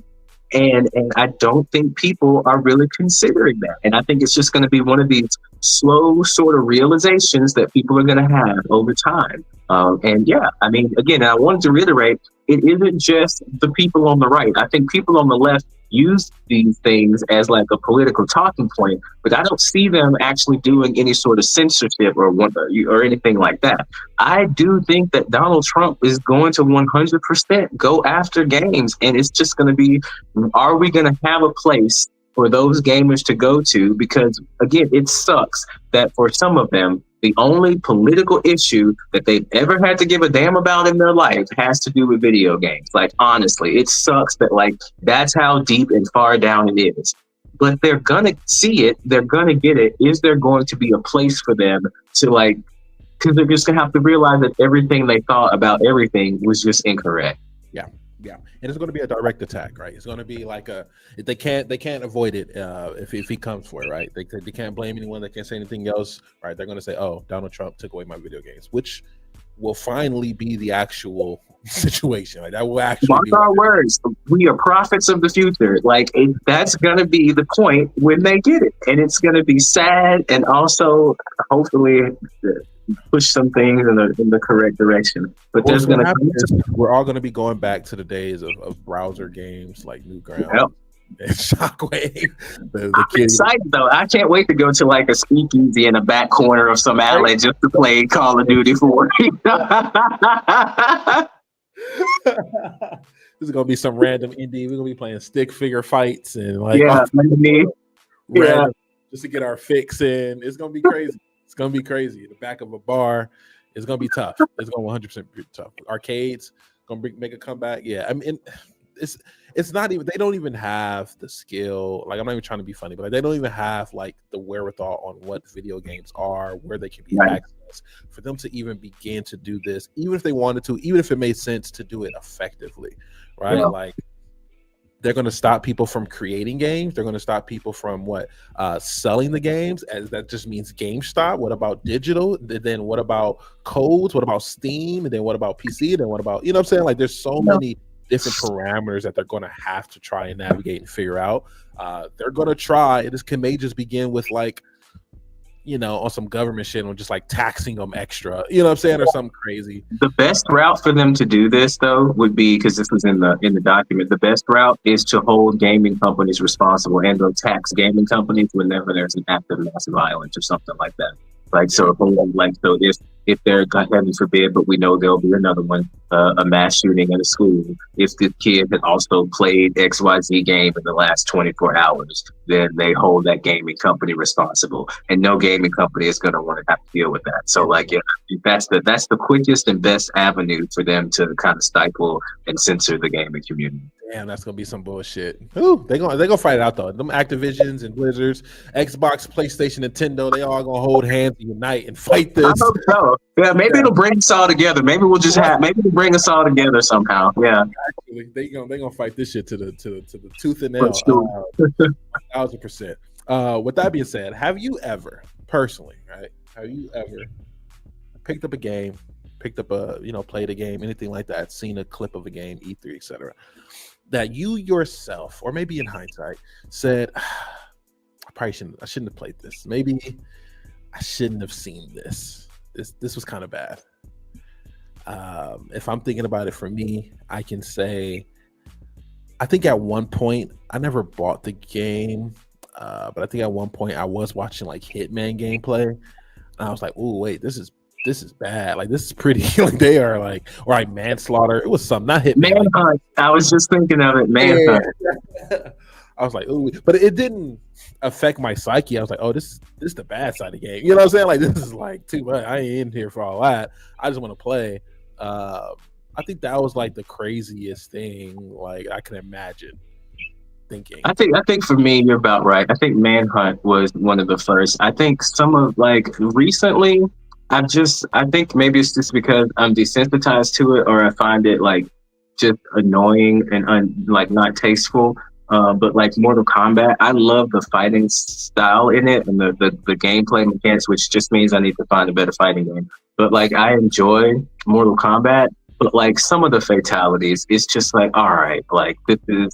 And I don't think people are really considering that. And I think it's just going to be one of these slow sort of realizations that people are going to have over time. Again, I wanted to reiterate, it isn't just the people on the right. I think people on the left use these things as like a political talking point, but I don't see them actually doing any sort of censorship or anything like that. I do think that Donald Trump is going to 100% go after games, and it's just going to be, are we going to have a place for those gamers to go to? Because again, it sucks that for some of them, the only political issue that they've ever had to give a damn about in their life has to do with video games. Like, honestly, it sucks that like that's how deep and far down it is. But they're gonna see it, they're gonna get it. Is there going to be a place for them to like, because they're just gonna have to realize that everything they thought about everything was just incorrect. Yeah, and it's going to be a direct attack, right? It's going to be like they can't avoid it if he comes for it, right? They can't blame anyone. They can't say anything else, right? They're going to say, "Oh, Donald Trump took away my video games," which will finally be the actual situation. Like, that will actually mark our words. We are prophets of the future. Like, that's going to be the point when they get it, and it's going to be sad, and also hopefully push some things in the correct direction. But there's going to we're all going to be going back to the days of browser games like Newgrounds and Shockwave. I'm excited though. I can't wait to go to like a speakeasy in a back corner of some alley just to play Call of Duty 4. This is gonna be some random indie. We're gonna be playing stick figure fights and like random, just to get our fix in. It's gonna be crazy. It's gonna be crazy. The back of a bar. It's gonna be tough. It's gonna 100% be tough. Arcades gonna make a comeback. Yeah, I mean, it's not even. They don't even have the skill. Like, I'm not even trying to be funny, but like, they don't even have like the wherewithal on what video games are, where they can be accessed, for them to even begin to do this. Even if they wanted to, even if it made sense to do it effectively, right? Yeah. Like, they're going to stop people from creating games. They're going to stop people from selling the games, as that just means GameStop. What about digital? Then what about codes? What about Steam? And then what about PC? Then what about, you know what I'm saying? Like, there's so many different parameters that they're going to have to try and navigate and figure out. They're going to try. This may just begin with like, on some government shit, or just like taxing them extra, you know what I'm saying, or something crazy. The best route for them to do this, though, would be, because this was in the document, the best route is to hold gaming companies responsible and go tax gaming companies whenever there's an act of mass violence or something like that. Like, so if they're, God heaven forbid, but we know there'll be another one, a mass shooting at a school. If the kid had also played XYZ game in the last 24 hours, then they hold that gaming company responsible, and no gaming company is going to want to have to deal with that. So, like, that's the quickest and best avenue for them to kind of stifle and censor the gaming community. Damn, that's gonna be some bullshit. Ooh, they gonna fight it out though. Them Activisions and Blizzards, Xbox, PlayStation, Nintendo, they all gonna hold hands and unite and fight this. I hope so. Yeah, maybe it'll bring us all together. Maybe we'll just maybe it'll bring us all together somehow. Yeah, actually, they gonna fight this shit to the tooth and nail. 1000%. With that being said, have you ever personally, right? Have you ever picked up a game, played a game, anything like that, seen a clip of a game, E3, etc., that you yourself, or maybe in hindsight, said, I shouldn't have played this. Maybe I shouldn't have seen this. This was kind of bad. If I'm thinking about it for me, I can say, I think at one point, I never bought the game, but I think at one point I was watching like Hitman gameplay, and I was like, "Oh wait, this is bad. Like, this is pretty." Like, they are like, or like Manslaughter. It was something, not Hitman. Manhunt. I was just thinking of it. Manhunt. I was like, "Ooh," but it didn't affect my psyche. I was like, "Oh, this is the bad side of the game." You know what I'm saying? Like, this is like too much. I ain't in here for all that. I just want to play. I think that was like the craziest thing like I can imagine thinking. I think for me, you're about right. I think Manhunt was one of the first. I think some of like recently, I think maybe it's just because I'm desensitized to it, or I find it like just annoying and like not tasteful. But like Mortal Kombat, I love the fighting style in it and the gameplay mechanics, which just means I need to find a better fighting game. But like, I enjoy Mortal Kombat, but like some of the fatalities, it's just like, all right, like especially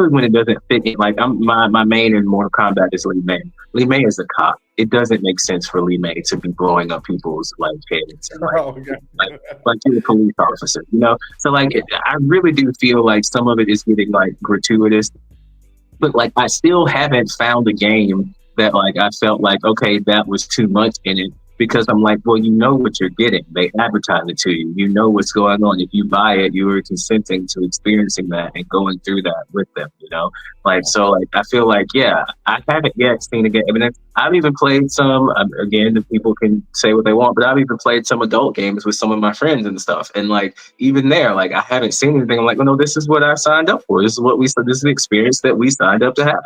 when it doesn't fit in. Like, my main in Mortal Kombat is Li Mei. Li Mei is a cop. It doesn't make sense for Li Mei to be blowing up people's like heads and like you're a police officer, So like, I really do feel like some of it is getting like gratuitous, but like I still haven't found a game that like I felt like, okay, that was too much in it. Because I'm like, well, you know what you're getting. They advertise it to you. You know what's going on. If you buy it, you are consenting to experiencing that and going through that with them, Like, so like, I feel like, yeah, I haven't yet seen a game. I mean, I've even played some, again, people can say what they want, but I've even played some adult games with some of my friends and stuff. And like, even there, like, I haven't seen anything. I'm like, well, no, this is what I signed up for. This is the experience that we signed up to have,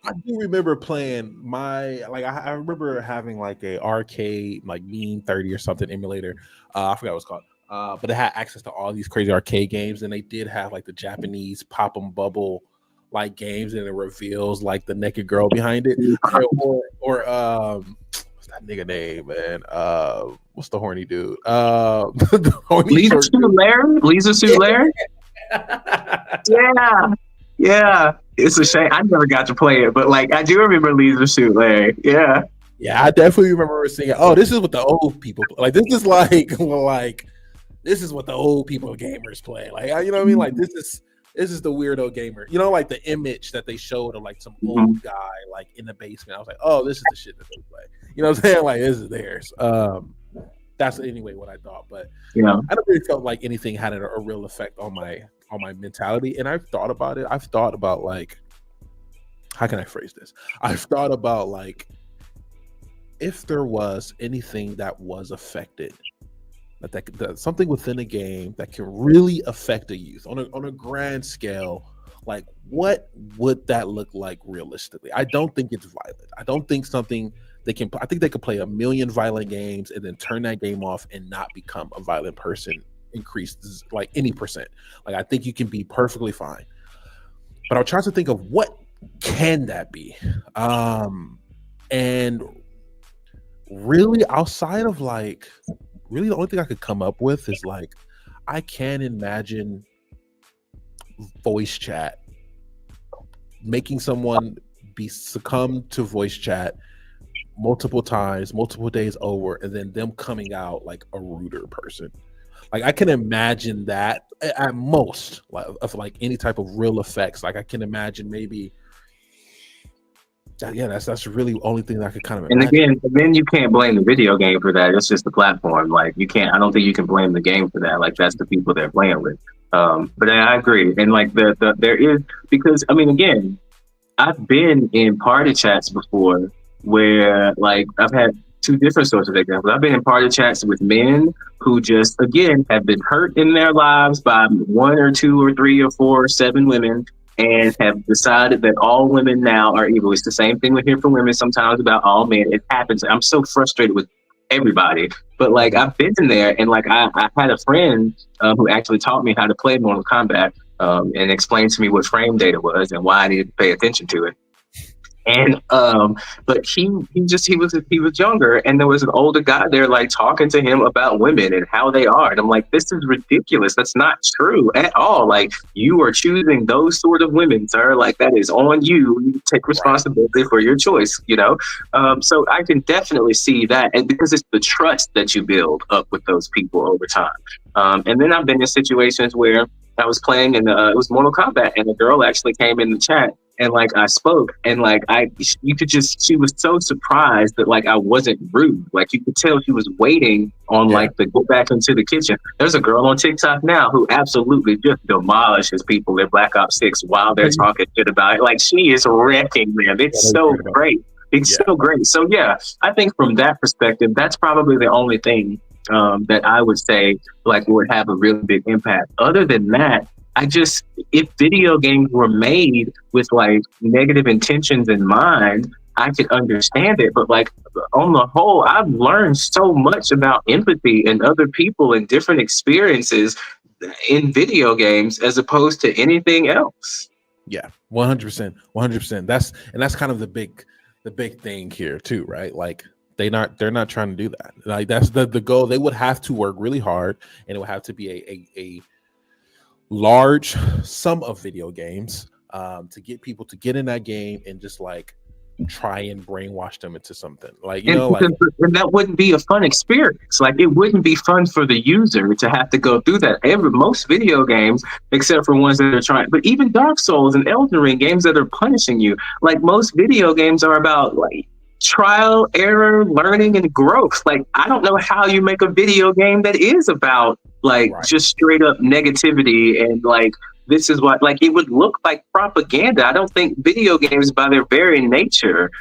I do remember playing I remember having like a arcade, like Mean 30 or something emulator. I forgot what it's called. But it had access to all these crazy arcade games, and they did have like the Japanese pop 'em bubble like games, and it reveals like the naked girl behind it. Or what's that nigga name, man? What's the horny dude? The horny Leisure Suit Larry? Leisure Suit Larry? Yeah. It's a shame I never got to play it, but like I do remember Leisure Suit Larry. Yeah. Yeah, I definitely remember seeing it. Oh, this is what the old people play. Like, this is like this is what the old people gamers play. Like, you know what I mean? Like, this is the weirdo gamer. Like the image that they showed of like some old guy like in the basement. I was like, oh, this is the shit that they play. You know what I'm saying? Like, this is theirs. That's anyway what I thought, but I don't really felt like anything had a real effect on my mentality. And I've thought about it. I've thought about like, how can I phrase this? I've thought about like, if there was anything that was affected, that something within a game that can really affect a youth on a grand scale, like what would that look like realistically? I don't think it's violent. I don't think something I think they could play a million violent games and then turn that game off and not become a violent person, increased like any percent. Like, I think you can be perfectly fine. But I'm trying to think of what can that be? And really outside of like, really the only thing I could come up with is like, I can imagine voice chat, making someone be succumb to voice chat multiple times, multiple days over, and then them coming out like a ruder person. Like I can imagine that at most, like of like any type of real effects. Like I can imagine maybe, yeah, that's really the only thing that I could kind of And imagine. again, then you can't blame the video game for that. It's just the platform. Like you can't. I don't think you can blame the game for that. Like that's the people they're playing with. But I agree. And like there is, because I mean, again, I've been in party chats before where like I've had two different sorts of examples. I've been in party chats with men who just again have been hurt in their lives by one or two or three or four or seven women and have decided that all women now are evil. It's the same thing we hear from women sometimes about all men. It happens. I'm so frustrated with everybody. But like I've been in there and like I had a friend who actually taught me how to play Mortal Kombat and explained to me what frame data was and why I needed to pay attention to it. And but he was younger, and there was an older guy there like talking to him about women and how they are. And I'm like, this is ridiculous. That's not true at all. Like you are choosing those sort of women, sir. Like that is on you. You take responsibility for your choice, you know? So I can definitely see that. And because it's the trust that you build up with those people over time. And then I've been in situations where I was playing and it was Mortal Kombat, and a girl actually came in the chat and like I spoke and like you could just, she was so surprised that like I wasn't rude. Like you could tell she was waiting on like to go back into the kitchen. There's a girl on TikTok now who absolutely just demolishes people in Black Ops 6 while they're talking shit about it. Like she is wrecking them. It's so great. It's so great. So yeah, I think from that perspective, that's probably the only thing that I would say like would have a really big impact. Other than that, if video games were made with like negative intentions in mind, I could understand it. But like on the whole, I've learned so much about empathy and other people and different experiences in video games as opposed to anything else. Yeah, 100%, 100%. That's kind of the big thing here too, right? Like they're not trying to do that. Like that's the goal. They would have to work really hard, and it would have to be a large sum of video games to get people to get in that game and just like try and brainwash them into something. Like, and that wouldn't be a fun experience. Like it wouldn't be fun for the user to have to go through that. Most video games, except for ones that are trying, but even Dark Souls and Elden Ring, games that are punishing you, like most video games are about like trial, error, learning, and growth. Like I don't know how you make a video game that is about like just straight up negativity and like this is what, like it would look like propaganda. I don't think video games by their very nature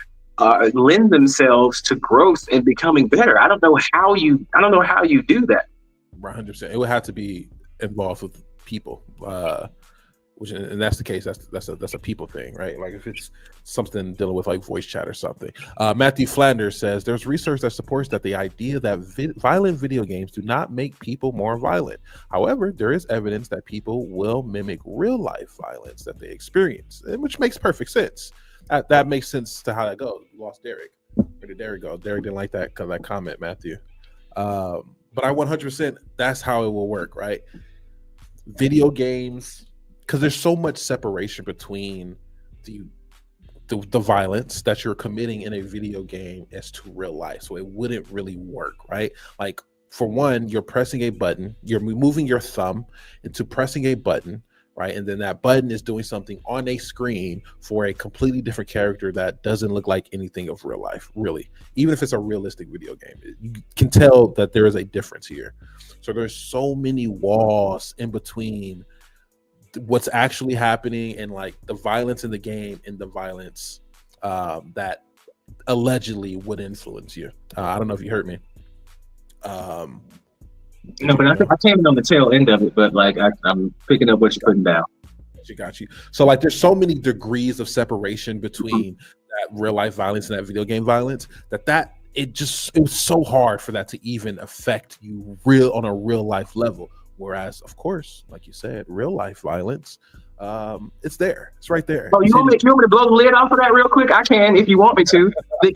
lend themselves to growth and becoming better. I don't know how you do that. 100%. It would have to be involved with people. Which, and that's the case. That's a people thing, right? Like if it's something dealing with like voice chat or something. Matthew Flanders says there's research that supports that the idea that violent video games do not make people more violent. However, there is evidence that people will mimic real life violence that they experience, which makes perfect sense. That makes sense to how that goes. We lost Derek. Where did Derek go? Derek didn't like that comment, Matthew. But I 100%. That's how it will work, right? Video games. Because there's so much separation between the violence that you're committing in a video game as to real life. So it wouldn't really work, right? Like for one, you're pressing a button, you're moving your thumb into pressing a button, right? And then that button is doing something on a screen for a completely different character that doesn't look like anything of real life, really. Even if it's a realistic video game, you can tell that there is a difference here. So there's so many walls in between what's actually happening and like the violence in the game and the violence that allegedly would influence you. I don't know if you heard me. No, but I came in on the tail end of it, but like I'm picking up what you're putting down. Got you. So like there's so many degrees of separation between that real life violence and that video game violence that it was so hard for that to even affect you on a real life level. Whereas, of course, like you said, real life violence It's there. It's right there. Oh, you want me to blow the lid off of that real quick? I can if you want me to. The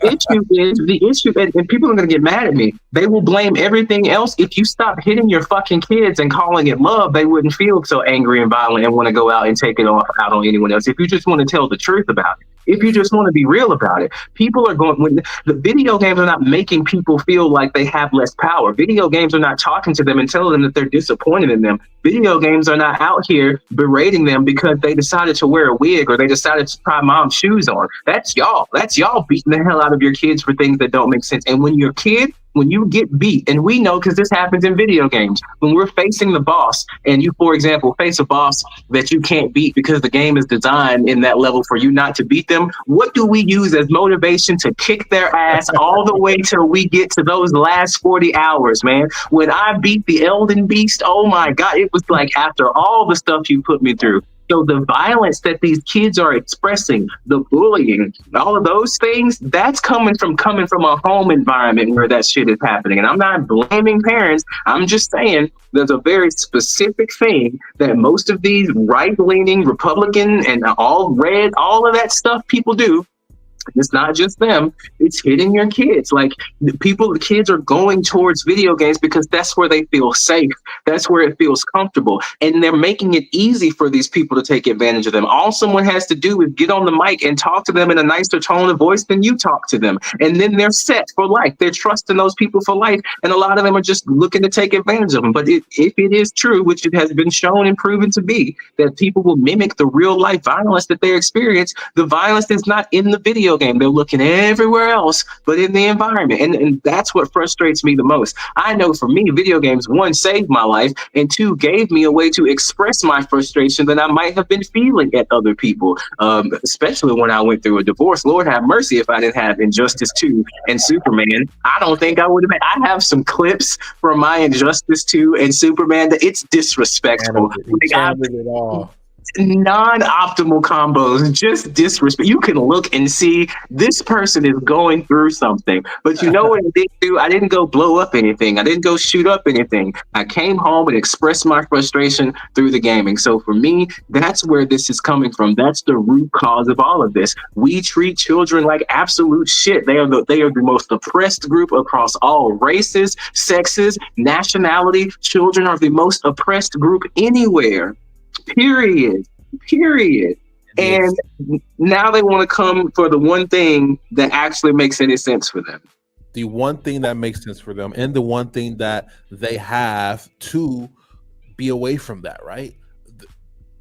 issue, and people are going to get mad at me. They will blame everything else. If you stop hitting your fucking kids and calling it love, they wouldn't feel so angry and violent and want to go out and take it out on anyone else. If you just want to tell the truth about it. If you just want to be real about it, people are going, when the video games are not making people feel like they have less power. Video games are not talking to them and telling them that they're disappointed in them. Video games are not out here berating them because they decided to wear a wig or they decided to try mom's shoes on. That's y'all. That's y'all beating the hell out of your kids for things that don't make sense. And when your kid, when you get beat, and we know because this happens in video games, when we're facing the boss and you, for example, face a boss that you can't beat because the game is designed in that level for you not to beat them, what do we use as motivation to kick their ass all the way till we get to those last 40 hours, man? When I beat the Elden Beast, oh my God, it was like after all the stuff you put me through. So the violence that these kids are expressing, the bullying, all of those things, that's coming from a home environment where that shit is happening. And I'm not blaming parents. I'm just saying there's a very specific thing that most of these right-leaning Republican and all red, all of that stuff people do. It's not just them. It's hitting your kids. Like the kids are going towards video games because that's where they feel safe. That's where it feels comfortable. And they're making it easy for these people to take advantage of them. All someone has to do is get on the mic and talk to them in a nicer tone of voice than you talk to them. And then they're set for life. They're trusting those people for life. And a lot of them are just looking to take advantage of them. But if it is true, which it has been shown and proven to be, that people will mimic the real life violence that they experience, the violence is not in the video game. They're looking everywhere else but in the environment. And that's what frustrates me the most. I know for me, video games, one, saved my life, and two, gave me a way to express my frustration that I might have been feeling at other people, especially when I went through a divorce. Lord have mercy if I didn't have Injustice 2 and Superman. I don't think I would have been. I have some clips from my Injustice 2 and Superman that it's disrespectful. Non-optimal combos, just disrespect. You can look and see this person is going through something. But you know what I didn't do? I didn't go blow up anything. I didn't go shoot up anything. I came home and expressed my frustration through the gaming. So for me, that's where this is coming from. That's the root cause of all of this. We treat children like absolute shit. They are the most oppressed group across all races, sexes, nationality. Children are the most oppressed group anywhere. Period. And now they want to come for the one thing that actually makes any sense for them. The one thing that makes sense for them, and the one thing that they have to be away from that, right?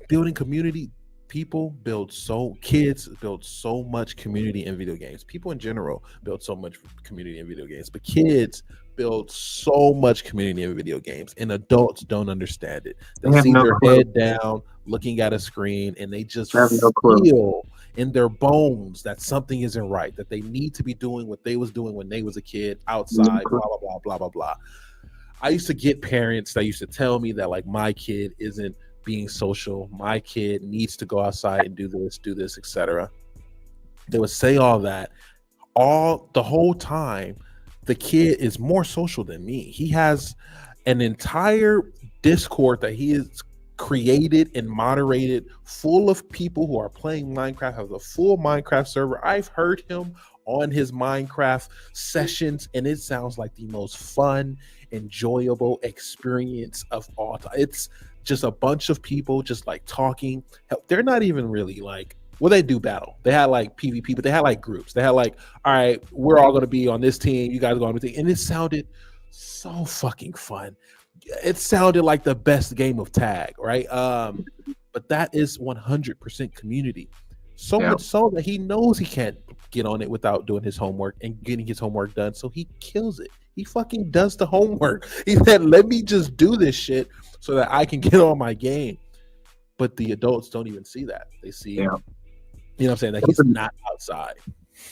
Building community. Kids build so much community in video games. People in general build so much community in video games, but kids build so much community in video games, and adults don't understand it. They see their head down, looking at a screen, and they just feel in their bones that something isn't right, that they need to be doing what they was doing when they was a kid outside, blah, blah, blah, blah, blah, blah. I used to get parents that used to tell me that, like, my kid isn't being social, my kid needs to go outside and do this, etc. They would say all that the whole time. The kid is more social than me. He has an entire Discord that he has created and moderated full of people who are playing Minecraft, has a full Minecraft server. I've heard him on his Minecraft sessions, and it sounds like the most fun, enjoyable experience of all time. It's just a bunch of people just like talking. They're not even really like, well, they do battle. They had like PvP, but they had like groups. They had like, all right, we're all going to be on this team. You guys go on this team. And it sounded so fucking fun. It sounded like the best game of tag, right? But that is 100% community. So much so that he knows he can't get on it without doing his homework and getting his homework done. So he kills it. He fucking does the homework. He said, let me just do this shit so that I can get on my game. But the adults don't even see that. They see, you know what I'm saying, that he's not outside.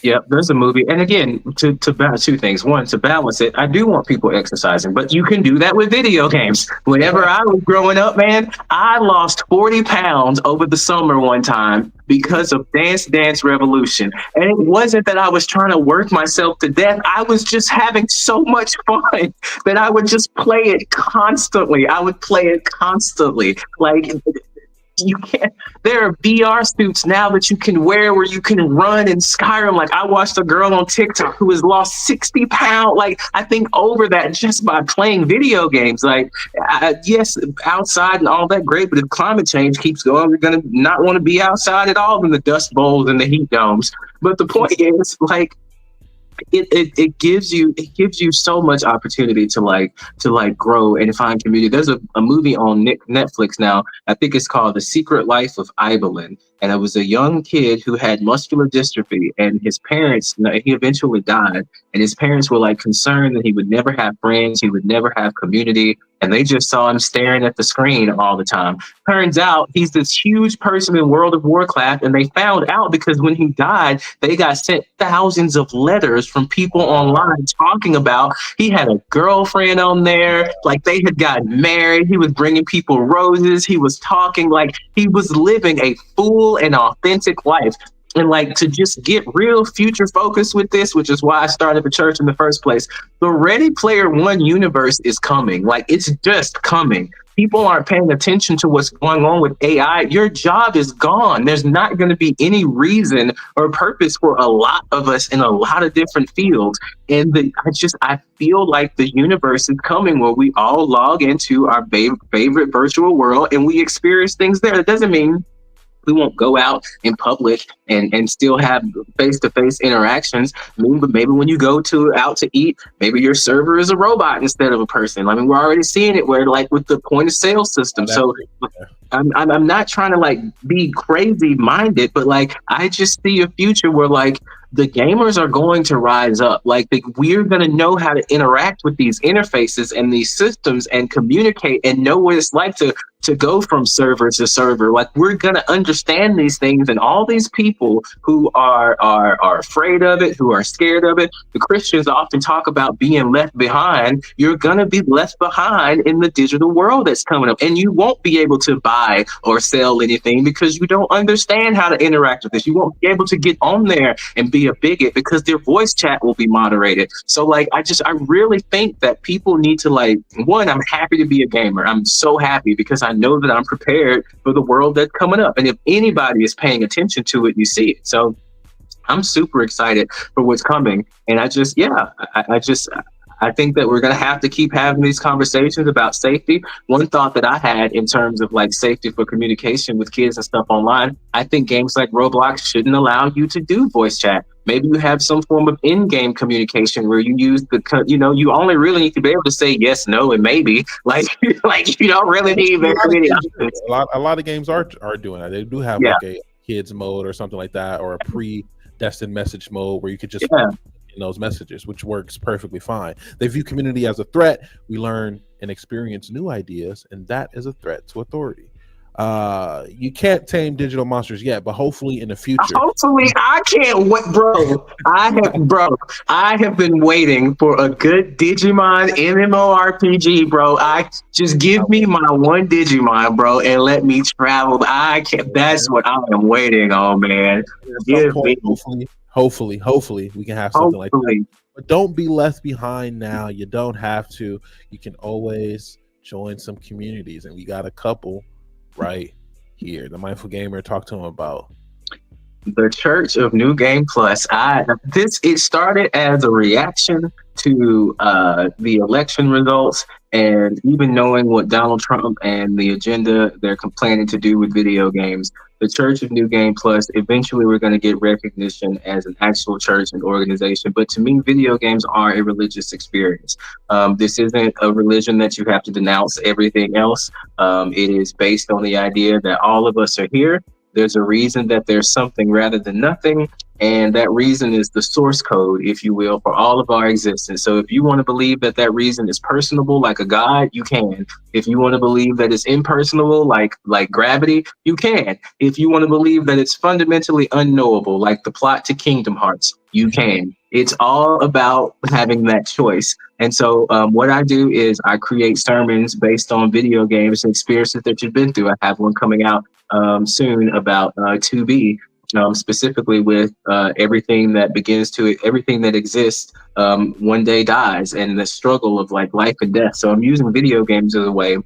Yep, there's a movie. And again, to balance two things. One, to balance it, I do want people exercising, but you can do that with video games. Whenever I was growing up, man, I lost 40 pounds over the summer one time because of Dance Dance Revolution. And it wasn't that I was trying to work myself to death. I was just having so much fun that I would just play it constantly. Like, you can't. There are VR suits now that you can wear where you can run in Skyrim. Like I watched a girl on TikTok who has lost 60 pounds. Like I think over that just by playing video games. Like yes, outside and all that great, but if climate change keeps going, we're gonna not want to be outside at all in the dust bowls and the heat domes. But the point is, like, it gives you so much opportunity to like grow and find community. There's a movie on Netflix now. I think it's called The Secret Life of Ibelin, and it was a young kid who had muscular dystrophy, and his parents, he eventually died, and his parents were like concerned that he would never have friends, he would never have community, and they just saw him staring at the screen all the time. Turns out he's this huge person in World of Warcraft, and they found out because when he died, they got sent thousands of letters from people online talking about he had a girlfriend on there, like they had gotten married, he was bringing people roses, he was talking like he was living a full and authentic life. And like to just get real future focused with this, which is why I started the church in the first place. The Ready Player One universe is coming. Like it's just coming. People aren't paying attention to what's going on with AI. Your job is gone. There's not going to be any reason or purpose for a lot of us in a lot of different fields. And I feel like the universe is coming where we all log into our favorite virtual world and we experience things there. That doesn't mean we won't go out in public and still have face-to-face interactions. I mean, but maybe when you go out to eat, maybe your server is a robot instead of a person. I mean, we're already seeing it where like with the point of sale system. So I'm not trying to like be crazy minded, but like I just see a future where like the gamers are going to rise up. Like we're going to know how to interact with these interfaces and these systems and communicate and know what it's like to go from server to server. Like we're going to understand these things, and all these people who are afraid of it, who are scared of it. The Christians often talk about being left behind. You're going to be left behind in the digital world that's coming up, and you won't be able to buy or sell anything because you don't understand how to interact with this. You won't be able to get on there and be a bigot because their voice chat will be moderated. So like I really think that people need to like, one, I'm happy to be a gamer. I'm so happy because I know that I'm prepared for the world that's coming up. And if anybody is paying attention to it, you see it. So I'm super excited for what's coming. And I think that we're going to have to keep having these conversations about safety. One thought that I had in terms of like safety for communication with kids and stuff online, I think games like Roblox shouldn't allow you to do voice chat. Maybe you have some form of in-game communication where you use you only really need to be able to say yes, no, and maybe. Like you don't really need very many options. A lot of games are doing that. They do have like a kids mode or something like that, or a pre-destined message mode where you could just in those messages, which works perfectly fine. They view community as a threat. We learn and experience new ideas, and that is a threat to authority. You can't tame digital monsters yet, but hopefully in the future. Hopefully, I can't wait, bro. I have been waiting for a good Digimon MMORPG, bro. I just give me my one Digimon, bro, and let me travel. I can't. That's what I am waiting on, man. Hopefully, we can have something like that. But don't be left behind now. You don't have to. You can always join some communities, and we got a couple right here. The Mindful Gamer, talk to him about the Church of New Game Plus. It started as a reaction to the election results, and even knowing what Donald Trump and the agenda they're planning to do with video games. The Church of New Game Plus, eventually we're going to get recognition as an actual church and organization. But to me, video games are a religious experience. This isn't a religion that you have to denounce everything else. It is based on the idea that all of us are here. There's a reason that there's something rather than nothing. And that reason is the source code, if you will, for all of our existence. So if you want to believe that that reason is personable, like a God, you can. If you want to believe that it's impersonable, like gravity, you can. If you want to believe that it's fundamentally unknowable, like the plot to Kingdom Hearts, you can. It's all about having that choice. And so what I do is I create sermons based on video games and experiences that you've been through. I have one coming out soon about 2B. Specifically with everything that exists one day dies, and the struggle of like life and death. So I'm using video games as a way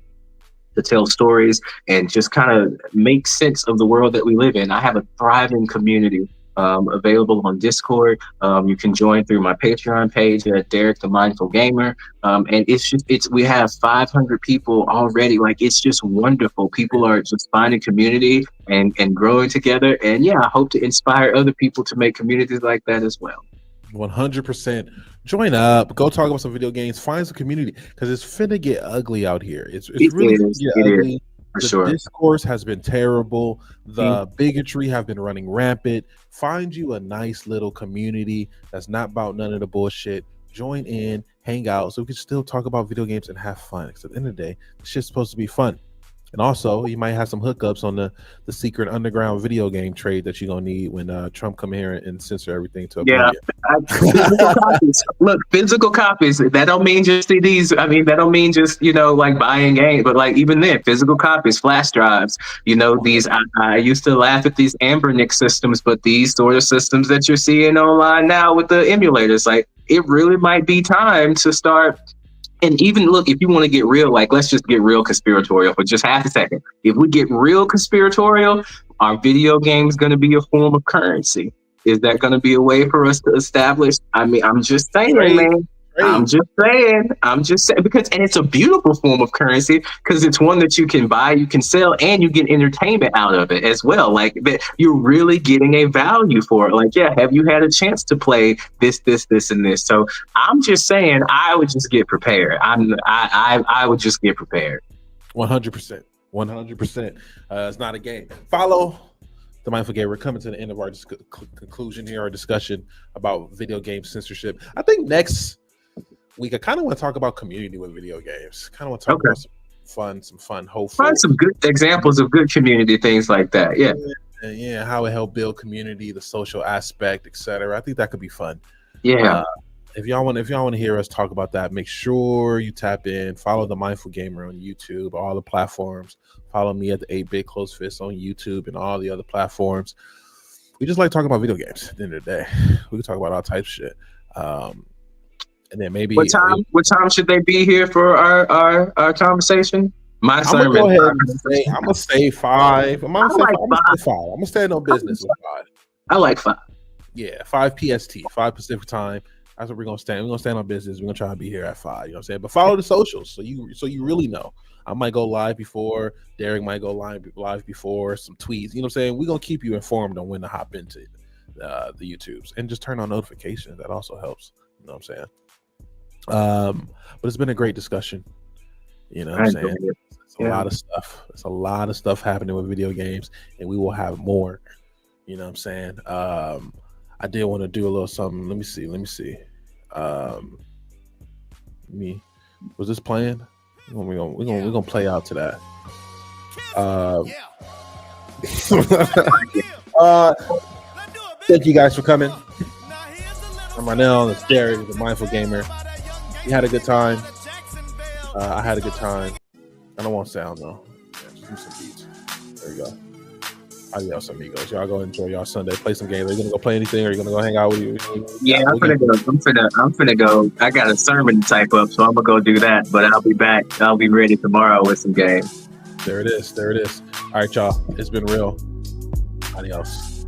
to tell stories and just kind of make sense of the world that we live in. I have a thriving community available on Discord. You can join through my Patreon page at Derek the Mindful Gamer. And we have 500 people already. Like, it's just wonderful. People are just finding community and growing together. And yeah, I hope to inspire other people to make communities like that as well. 100%. Join up. Go talk about some video games. Find some community, because it's finna get ugly out here. It's really finna get ugly. For the sure. discourse has been terrible. The bigotry have been running rampant. Find you a nice little community that's not about none of the bullshit. Join in, hang out, so we can still talk about video games and have fun. Because at the end of the day, this shit's supposed to be fun. And also, you might have some hookups on the secret underground video game trade that you're gonna need when Trump come here and censor everything to oblivion. Physical copies. Look, physical copies. That don't mean just CDs. I mean, that don't mean just, like buying games, but like even then, physical copies, flash drives. These. I used to laugh at these Ambernick systems, but these sort of systems that you're seeing online now with the emulators, like, it really might be time to start. And even look, if you want to get real, like, let's just get real conspiratorial for just half a second. If we get real conspiratorial, are video games going to be a form of currency? Is that going to be a way for us to establish? I mean, I'm just saying, man. I'm just saying, because, and it's a beautiful form of currency because it's one that you can buy, you can sell, and you get entertainment out of it as well. Like, that you're really getting a value for it. Like, yeah, have you had a chance to play this, and this? So I'm just saying, I would just get prepared. I would just get prepared. 100%. 100%. It's not a game. Follow the Mindful Gamer. We're coming to the end of our conclusion here, our discussion about video game censorship. I think next week I kind of want to talk about community with video games. Kind of want to talk about some fun, hopeful. Find some good examples of good community things like that. Yeah. Yeah, how it helped build community, the social aspect, etc. I think that could be fun. Yeah. If y'all want to hear us talk about that, make sure you tap in. Follow the Mindful Gamer on YouTube, all the platforms. Follow me at the 8-Bit Close Fist on YouTube and all the other platforms. We just like talking about video games at the end of the day. We can talk about all types of shit. And then maybe what time should they be here for our conversation? I'm gonna say 5. I'm gonna stay no business with 5. I like 5. Yeah, 5 PST, 5 Pacific time. That's what we're gonna stand. We're gonna stand on business. We're gonna try to be here at 5. You know what I'm saying? But follow the socials so you really know. I might go live before. Derek might go live before. Some tweets. You know what I'm saying? We're gonna keep you informed on when to hop into the YouTubes, and just turn on notifications. That also helps. You know what I'm saying? But it's been a great discussion. You know what I'm saying? It's a lot of stuff. There's a lot of stuff happening with video games, and we will have more. You know what I'm saying? I did want to do a little something. Let me see. Was this playing? We're gonna play out to that. Thank you guys for coming. I'm Rynell. It's Derek, the Mindful Gamer. You had a good time. I had a good time. I don't want sound though. Yeah, just do some beats. There you go. Adios, amigos. Y'all go enjoy y'all Sunday. Play some games. Are you gonna go play anything? Or are you gonna go hang out with you? Yeah, I'm finna go. I got a sermon to type up, so I'm gonna go do that. But I'll be back. I'll be ready tomorrow with some games. There it is. All right, y'all. It's been real. Adios.